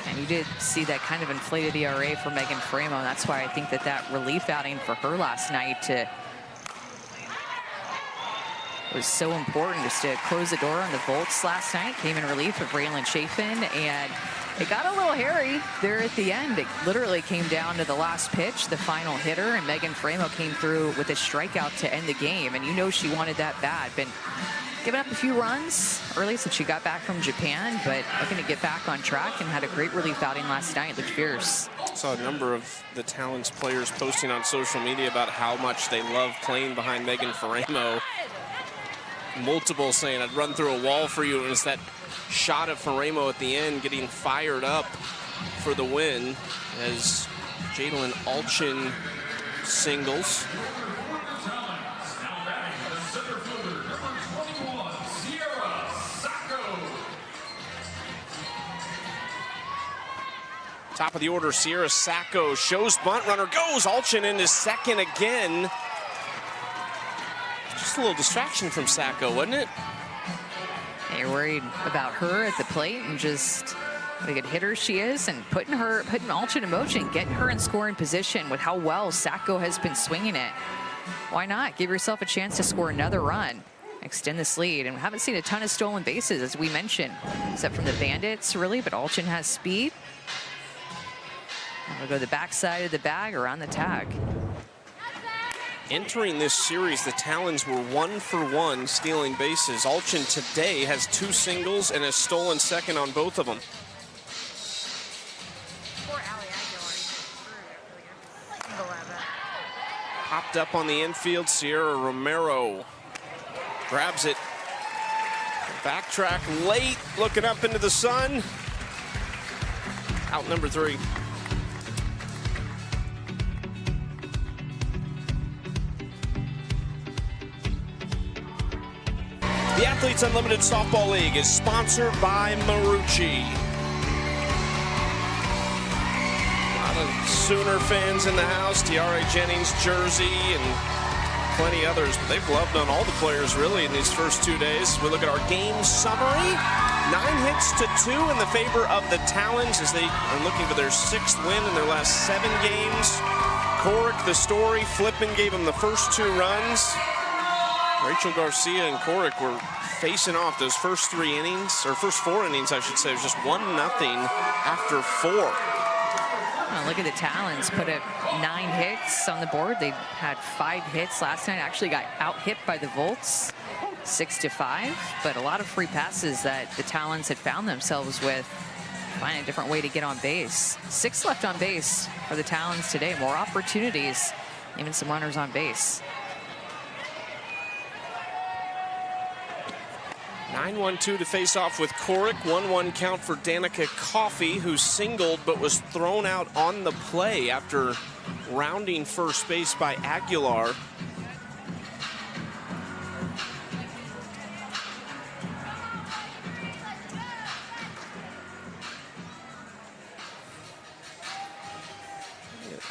And you did see that kind of inflated ERA for Megan Faramo. That's why I think that relief outing for her last night was so important, just to close the door on the Volts last night. Came in relief of Raylan Chafin, and it got a little hairy there at the end. It literally came down to the last pitch, the final hitter, and Megan Faramo came through with a strikeout to end the game. And she wanted that bad. Been giving up a few runs early since she got back from Japan, but looking to get back on track and had a great relief outing last night. Looked fierce. Saw a number of the Talons players posting on social media about how much they love playing behind Megan Faramo. Multiple saying, I'd run through a wall for you. And it's that shot of Faramo at the end getting fired up for the win as Jalen Allchin singles. Top of the order, Sierra Sacco shows bunt, runner goes. Allchin into second again. Just a little distraction from Sacco, wasn't it? You're worried about her at the plate and just what a good hitter she is, and putting Allchin in motion, getting her in scoring position with how well Sacco has been swinging it. Why not? Give yourself a chance to score another run. Extend this lead, and we haven't seen a ton of stolen bases, as we mentioned, except from the Bandits, really, but Allchin has speed. And we'll go the backside of the bag around the tag. Entering this series, the Talons were 1 for 1 stealing bases. Allchin today has 2 singles and has stolen second on both of them. Popped up on the infield, Sierra Romero grabs it. Backtrack late, looking up into the sun. Out number 3. The Athletes Unlimited Softball League is sponsored by Marucci. A lot of Sooner fans in the house, Tiare Jennings jersey and plenty others, but they've loved on all the players really in these first 2 days. We look at our game summary. 9 hits to 2 in the favor of the Talons as they are looking for their 6th win in their last 7 games. Corrick, the story, Flippen gave them the first 2 runs. Rachel Garcia and Coric were facing off those first 3 innings, or first 4 innings, I should say. It was just 1-0 after 4. Well, look at the Talons, put up 9 hits on the board. They had 5 hits last night, actually got out-hit by the Volts 6-5, but a lot of free passes that the Talons had found themselves with. Find a different way to get on base. 6 left on base for the Talons today. More opportunities, even some runners on base. 9-1-2 to face off with Coric. 1-1 count for Danica Coffey, who singled but was thrown out on the play after rounding first base by Aguilar.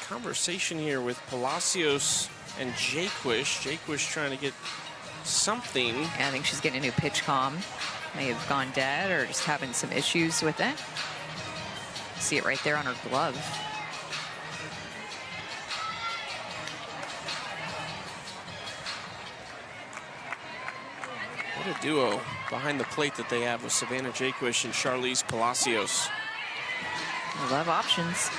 Conversation here with Palacios and Jaquish. Jaquish trying to get something. Yeah, I think she's getting a new pitch comm. May have gone dead or just having some issues with it. See it right there on her glove. What a duo behind the plate that they have with Savannah Jaquish and Charlize Palacios. I love options.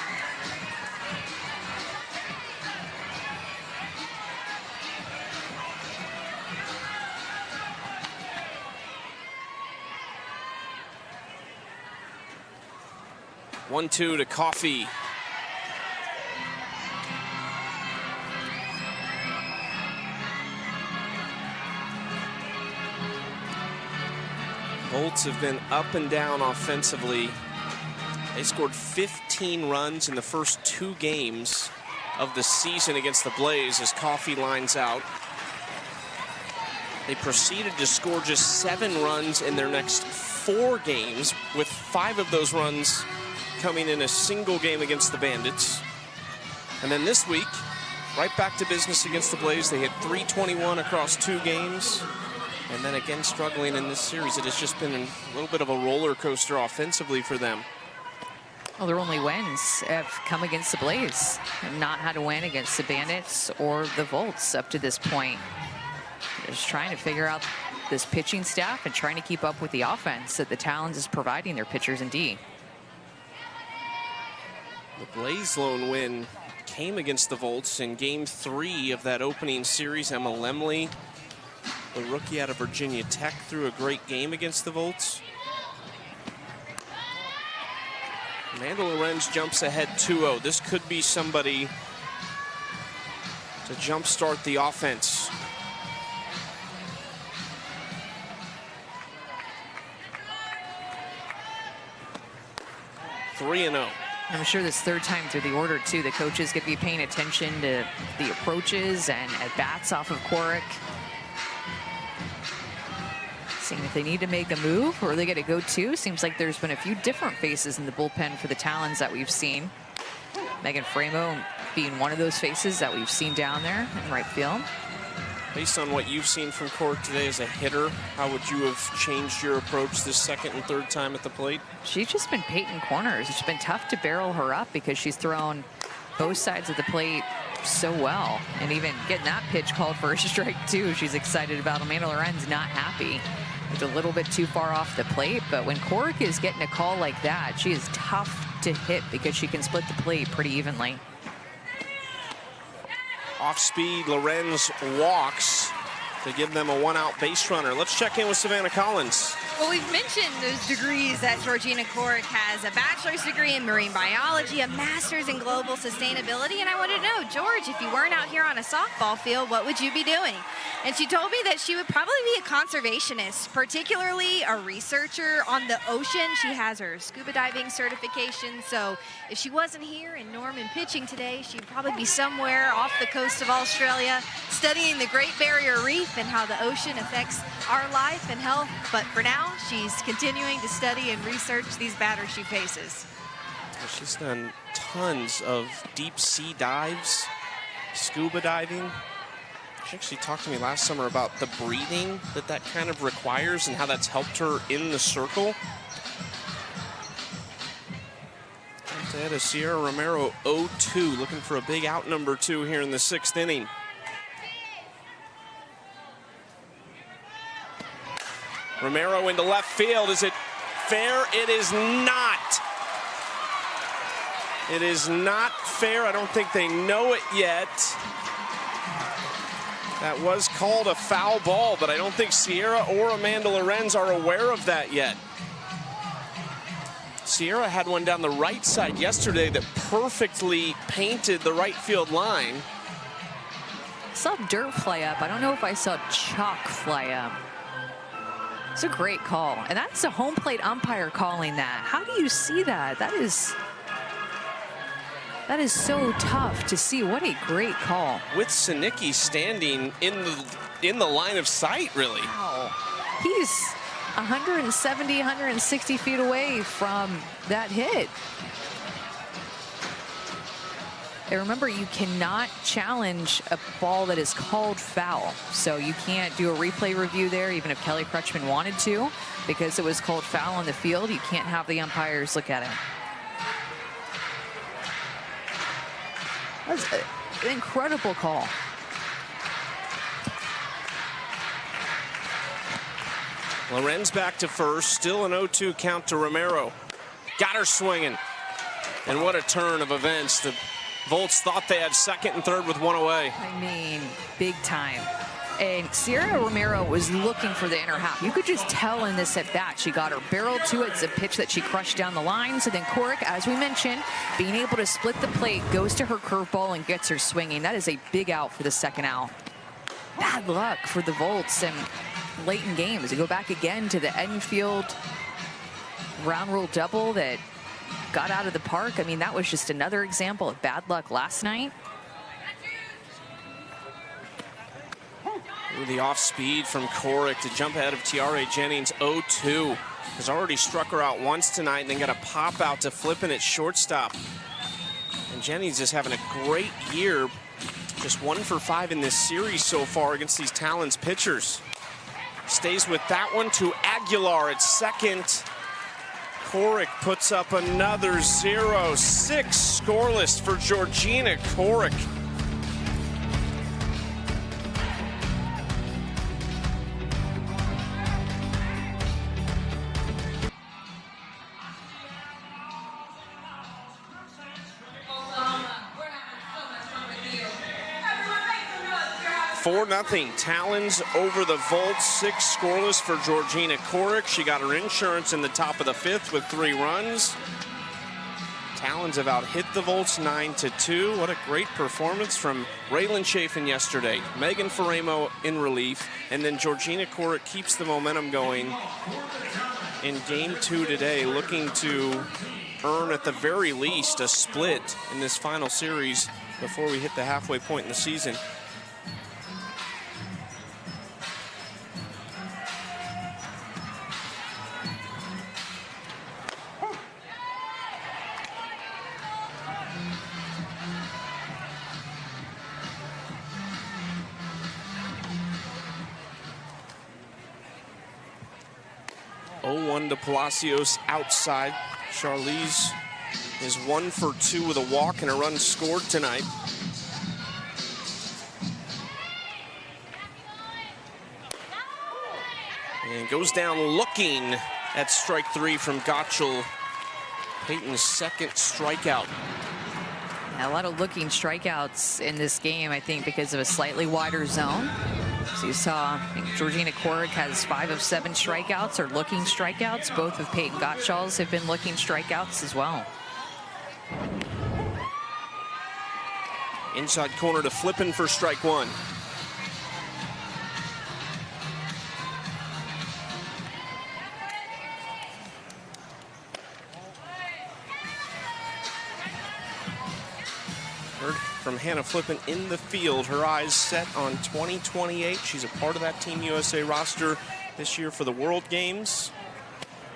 One-two to Coffey. Volts have been up and down offensively. They scored 15 runs in the first 2 games of the season against the Blaze as Coffey lines out. They proceeded to score just 7 runs in their next 4 games, with 5 of those runs coming in a single game against the Bandits. And then this week, right back to business against the Blaze. They hit .321 across 2 games. And then again, struggling in this series. It has just been a little bit of a roller coaster offensively for them. Well, their only wins have come against the Blaze. Have not had a win against the Bandits or the Volts up to this point. They're just trying to figure out this pitching staff and trying to keep up with the offense that the Talons is providing their pitchers and D. The Blaze lone win came against the Volts in Game 3 of that opening series. Emma Lemley, the rookie out of Virginia Tech, threw a great game against the Volts. Amanda Lorenz jumps ahead 2-0. This could be somebody to jumpstart the offense. (3-0). I'm sure this 3rd time through the order, too, the coaches could be paying attention to the approaches and at-bats off of Coric. Seeing if they need to make a move or they get a go-to. Seems like there's been a few different faces in the bullpen for the Talons that we've seen. Megan Framo being one of those faces that we've seen down there in right field. Based on what you've seen from Coric today as a hitter, how would you have changed your approach this 2nd and 3rd time at the plate? She's just been painting corners. It's been tough to barrel her up because she's thrown both sides of the plate so well. And even getting that pitch called for a strike, too, she's excited about. Amanda Lorenz not happy. It's a little bit too far off the plate, but when Coric is getting a call like that, she is tough to hit because she can split the plate pretty evenly. Off speed, Lorenz walks to give them a 1-out base runner. Let's check in with Savannah Collins. Well, we've mentioned those degrees that Georgina Coric has: a bachelor's degree in marine biology, a master's in global sustainability. And I wanted to know, George, if you weren't out here on a softball field, what would you be doing? And she told me that she would probably be a conservationist, particularly a researcher on the ocean. She has her scuba diving certification. So if she wasn't here in Norman pitching today, she'd probably be somewhere off the coast of Australia studying the Great Barrier Reef and how the ocean affects our life and health. But for now, she's continuing to study and research these batters she faces. She's done tons of deep sea dives, scuba diving. She actually talked to me last summer about the breathing that kind of requires and how that's helped her in the circle. Ahead of Sierra Romero 0-2, looking for a big out number 2 here in the 6th inning. Romero into left field. Is it fair? It is not. It is not fair. I don't think they know it yet. That was called a foul ball, but I don't think Sierra or Amanda Lorenz are aware of that yet. Sierra had one down the right side yesterday that perfectly painted the right field line. I saw dirt fly up. I don't know if I saw chalk fly up. It's a great call. And that's a home plate umpire calling that. How do you see that? That is so tough to see. What a great call. With Sinicki standing in the line of sight, really. Wow. He's 170, 160 feet away from that hit. And remember, you cannot challenge a ball that is called foul. So you can't do a replay review there, even if Kelly Crutchman wanted to, because it was called foul on the field. You can't have the umpires look at it. That's an incredible call. Lorenz back to first, still an 0-2 count to Romero. Got her swinging. And what a turn of events. The Volts thought they had second and third with one away. I mean, big time. And Sierra Romero was looking for the inner half. You could just tell in this at bat, she got her barrel to it. It's a pitch that she crushed down the line. So then Corrick, as we mentioned, being able to split the plate, goes to her curveball and gets her swinging. That is a big out for the second out. Bad luck for the Volts and late in games. They go back again to the Edenfield round rule double that got out of the park. I mean, that was just another example of bad luck last night. Ooh, the off speed from Corrick to jump ahead of Tiare Jennings. 0-2. Has already struck her out once tonight and then got a pop out to Flippen at shortstop. And Jennings is having a great year. Just 1 for 5 in this series so far against these Talons pitchers. Stays with that one to Aguilar at second. Corrick puts up another 0. 6 scoreless for Georgina Corrick. Four 4-0 Talons over the Volts. 6 scoreless for Georgina Corrick. She got her insurance in the top of the 5th with 3 runs. Talons have out-hit the Volts 9-2. What a great performance from Raylan Chafin yesterday. Megan Faremo in relief. And then Georgina Corrick keeps the momentum going in game 2 today, looking to earn at the very least a split in this final series before we hit the halfway point in the season. To Palacios outside. Charlize is 1 for 2 with a walk and a run scored tonight. And goes down looking at strike 3 from Gottschall. Peyton's second strikeout. A lot of looking strikeouts in this game, I think, because of a slightly wider zone. So you saw, I think Georgina Corrick has 5 of 7 strikeouts or looking strikeouts. Both of Peyton Gottschall's have been looking strikeouts as well. Inside corner to Flippen for strike 1. Heard from Hannah Flippen in the field. Her eyes set on 2028. She's a part of that Team USA roster this year for the World Games.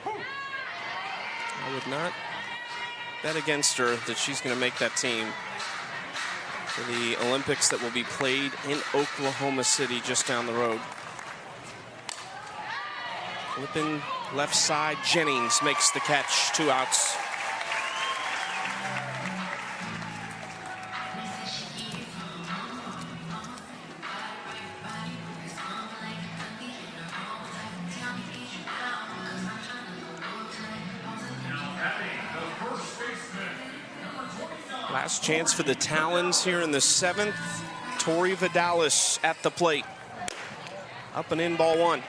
I would not bet against her that she's going to make that team for the Olympics that will be played in Oklahoma City just down the road. Flippen left side. Jennings makes the catch. 2 outs. Last chance for the Talons here in the 7th. Tori Vidales at the plate. Up and in, ball 1.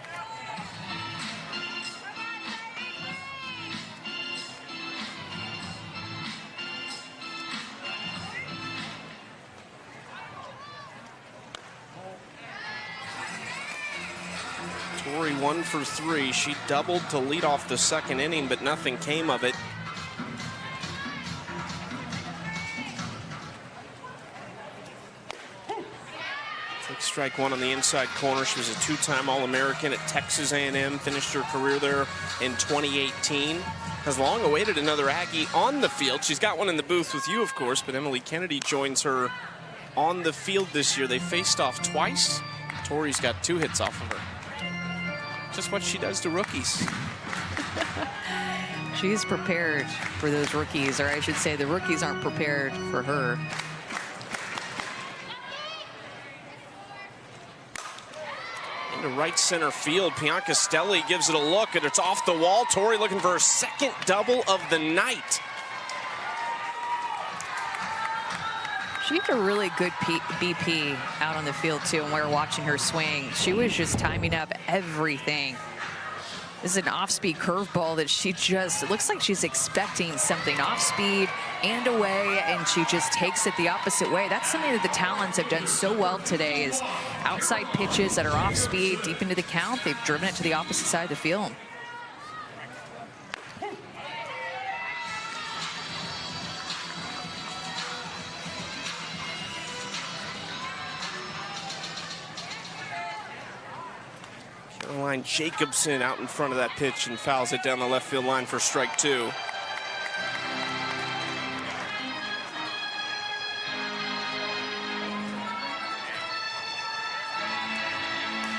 Tori 1 for 3. She doubled to lead off the 2nd inning, but nothing came of it. Take strike 1 on the inside corner. She was a 2-time All-American at Texas A&M, finished her career there in 2018. Has long awaited another Aggie on the field. She's got one in the booth with you, of course, but Emily Kennedy joins her on the field this year. They faced off twice. Tori's got 2 hits off of her. Just what she does to rookies. She's prepared for those rookies, or I should say the rookies aren't prepared for her. Into right center field, Piancastel gives it a look, and it's off the wall. Tori looking for her 2nd double of the night. She had a really good BP out on the field, too, and we were watching her swing. She was just timing up everything. This is an off-speed curveball that she just, it looks like she's expecting something off-speed and away, and she just takes it the opposite way. That's something that the Talons have done so well today, is outside pitches that are off-speed, deep into the count. They've driven it to the opposite side of the field. Jacobsen out in front of that pitch and fouls it down the left field line for strike 2.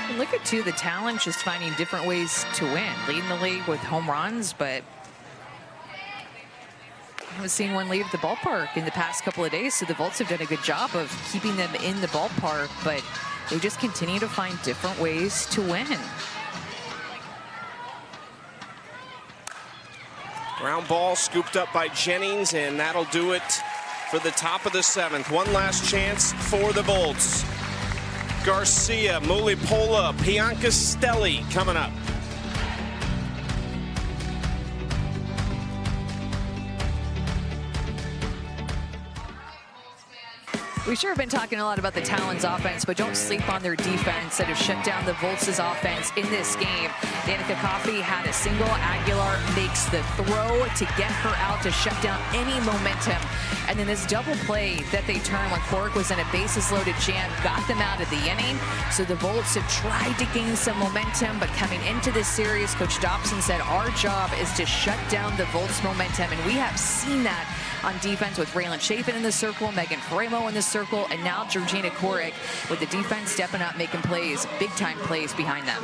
And look at, too, the Talons just finding different ways to win. Leading the league with home runs, but I haven't seen one leave the ballpark in the past couple of days, so the Volts have done a good job of keeping them in the ballpark, but they just continue to find different ways to win. Ground ball scooped up by Jennings, and that'll do it for the top of the 7th. One last chance for the Volts. Garcia, Mulipola, Piancastel coming up. We sure have been talking a lot about the Talons offense, but don't sleep on their defense that have shut down the Volts' offense in this game. Danica Coffey had a single. Aguilar makes the throw to get her out to shut down any momentum. And then this double play that they turned when Cork was in a bases-loaded jam got them out of the inning. So the Volts have tried to gain some momentum, but coming into this series, Coach Jacobsen said our job is to shut down the Volts' momentum, and we have seen that on defense with Raylan Chafin in the circle, Megan Faremo in the circle, and now Georgina Korick with the defense stepping up, making plays, big-time plays behind them.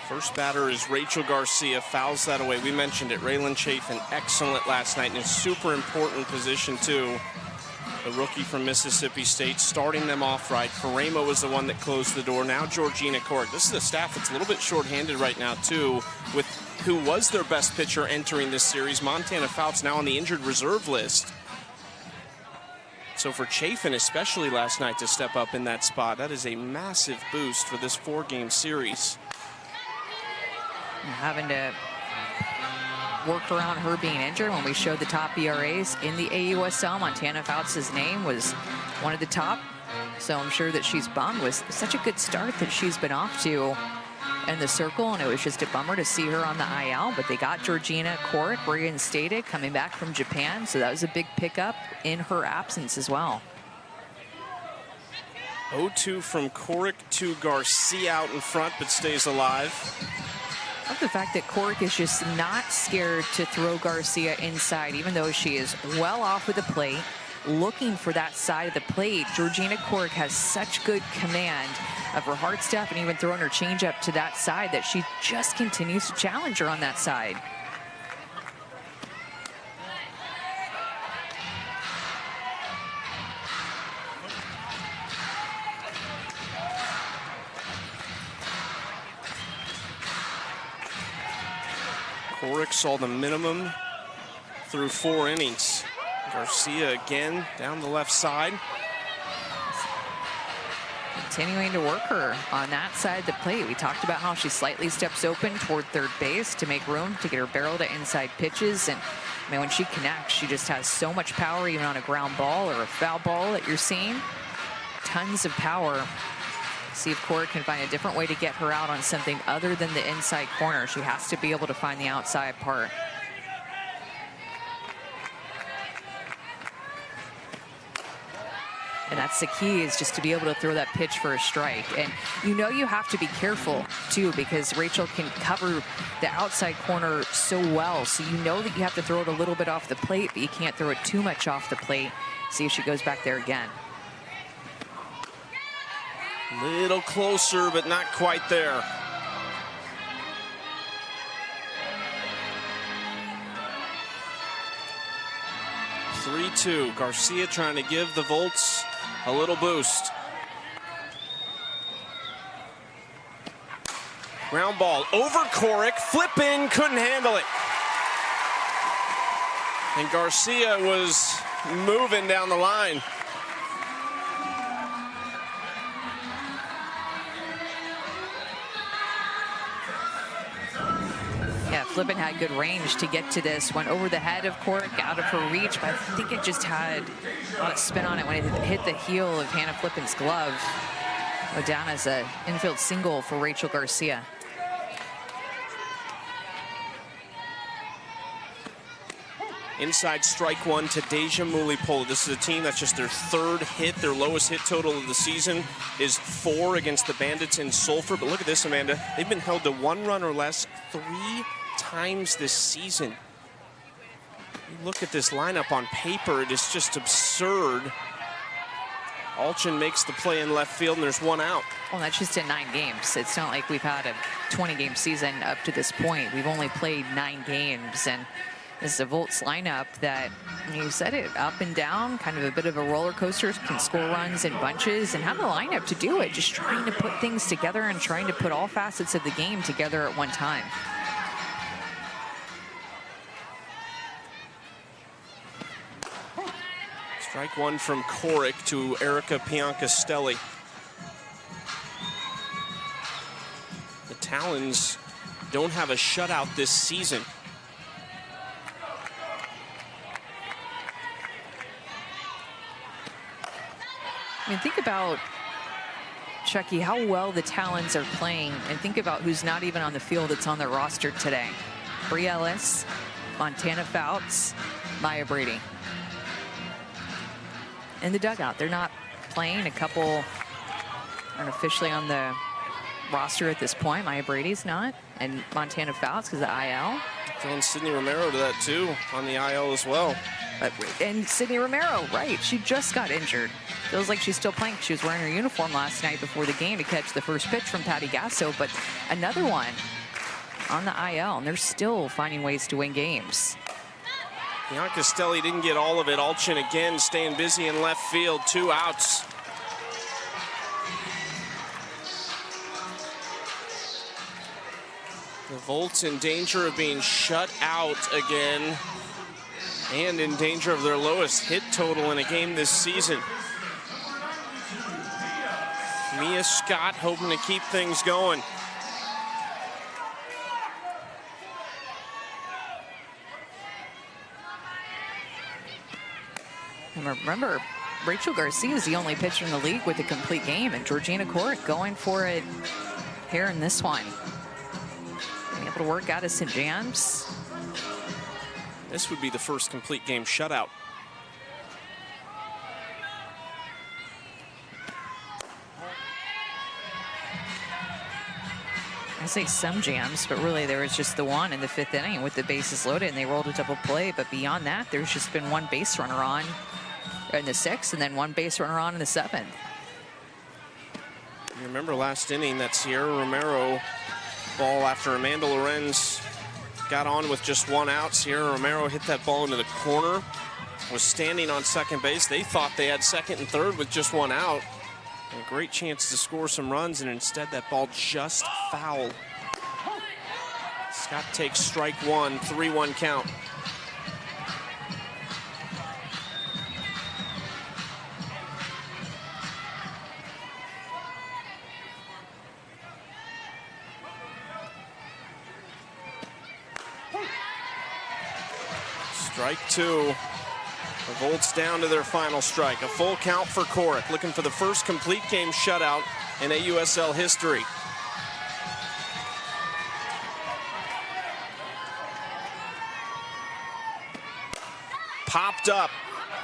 First batter is Rachel Garcia, fouls that away. We mentioned it, Raylan Chafin, excellent last night in a super important position too. The rookie from Mississippi State, starting them off right. Faremo was the one that closed the door. Now Georgina Korick. This is a staff that's a little bit shorthanded right now too, with who was their best pitcher entering this series, Montana Fouts, now on the injured reserve list. So for Chafin, especially last night, to step up in that spot, that is a massive boost for this 4-game series. Having to work around her being injured. When we showed the top ERAs in the AUSL, Montana Fouts' name was one of the top. So I'm sure that she's bummed. It was such a good start that she's been off to in the circle, and it was just a bummer to see her on the IL, but they got Georgina Korick reinstated, coming back from Japan, so that was a big pickup in her absence as well. 0-2 from Korick to Garcia out in front, but stays alive. I love the fact that Korick is just not scared to throw Garcia inside, even though she is well off with the plate, looking for that side of the plate. Georgina Korick has such good command of her hard stuff and even throwing her changeup to that side that she just continues to challenge her on that side. Corrick saw the minimum through 4 innings. Garcia again down the left side. Continuing to work her on that side of the plate. We talked about how she slightly steps open toward third base to make room to get her barrel to inside pitches. And I mean, when she connects, she just has so much power, even on a ground ball or a foul ball that you're seeing. Tons of power. See if Corrick can find a different way to get her out on something other than the inside corner. She has to be able to find the outside part. And that's the key, is just to be able to throw that pitch for a strike. And you know you have to be careful, too, because Rachel can cover the outside corner so well. So you know that you have to throw it a little bit off the plate, but you can't throw it too much off the plate. See if she goes back there again. Little closer, but not quite there. (3-2). Garcia trying to give the Volts a little boost. Ground ball over Corrick. Flippen couldn't handle it. And Garcia was moving down the line. Yeah, Flippen had good range to get to this. Went over the head of Corrick, out of her reach, but I think it just had a lot of spin on it when it hit the heel of Hannah Flippen's glove. Go down as an infield single for Rachel Garcia. Inside strike one to Deja Mulipola. This is a team that's just their 3rd hit. Their lowest hit total of the season is 4 against the Bandits in Sulphur. But look at this, Amanda. They've been held to 1 run or less 3 times this season. You look at this lineup on paper, it is just absurd. Allchin makes the play in left field, and there's 1 out. Well, that's just in 9 games. It's not like we've had a 20-game season up to this point. We've only played 9 games, and this is a Volts lineup that, you said it, up and down, kind of a bit of a roller coaster, can score runs in bunches, and have the lineup to do it, just trying to put things together and trying to put all facets of the game together at one time. Strike one from Corrick to Erica Piancastel. The Talons don't have a shutout this season. I mean, think about, Chucky, how well the Talons are playing, and think about who's not even on the field that's on their roster today. Bri Ellis, Montana Fouts, Maya Brady. In the dugout, they're not playing. A couple aren't officially on the roster at this point. Maya Brady's not, and Montana Fouts because of the IL. Throwing Sydney Romero to that too, on the IL as well. And Sydney Romero, right, she just got injured. Feels like she's still playing. She was wearing her uniform last night before the game to catch the first pitch from Patty Gasso, but another one on the IL, and they're still finding ways to win games. Piancastel didn't get all of it. Allchin again staying busy in left field. 2 outs. The Volts in danger of being shut out again, and in danger of their lowest hit total in a game this season. Mia Scott hoping to keep things going. And remember, Rachel Garcia is the only pitcher in the league with a complete game, and Georgina Corrick going for it here in this one. Being able to work out of St. James. This would be the first complete game shutout. I say some jams, but really there was just the one in the 5th inning with the bases loaded, and they rolled a double play. But beyond that, there's just been 1 base runner on in the 6th, and then 1 base runner on in the 7th. You remember last inning, that Sierra Romero ball after Amanda Lorenz got on with just 1 out. Sierra Romero hit that ball into the corner, was standing on second base. They thought they had 2nd and 3rd with just 1 out. A great chance to score some runs, and instead that ball just foul. Scott takes strike one, 3-1 count. Strike two. The Volts down to their final strike. A full count for Korek, looking for the first complete game shutout in AUSL history. Popped up,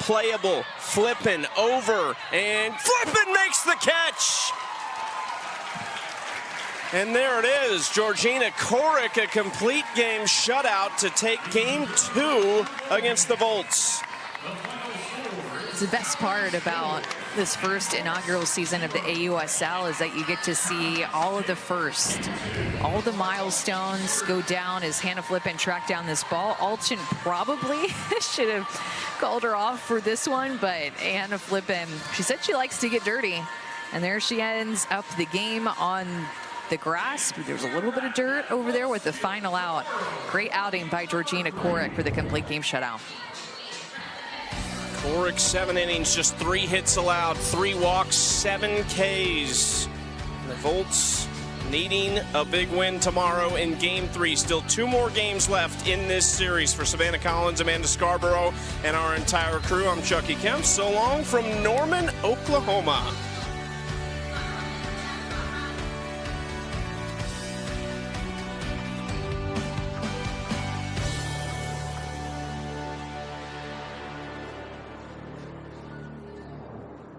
playable, Flippen over, and Flippen makes the catch! And there it is, Georgina Korek, a complete game shutout to take game two against the Volts. It's the best part about this first inaugural season of the AUSL is that you get to see all of the first, all the milestones go down as Hannah Flippen tracked down this ball. Allchin probably should have called her off for this one, but Hannah Flippen, she said she likes to get dirty. And there she ends up the game on the grass. There's a little bit of dirt over there with the final out. Great outing by Georgina Korek for the complete game shutout. Korek, 7 innings, just 3 hits allowed, 3 walks, 7 Ks. The Volts needing a big win tomorrow in game 3. Still 2 more games left in this series. For Savannah Collins, Amanda Scarborough, and our entire crew, I'm Chucky Kemp. So long from Norman, Oklahoma.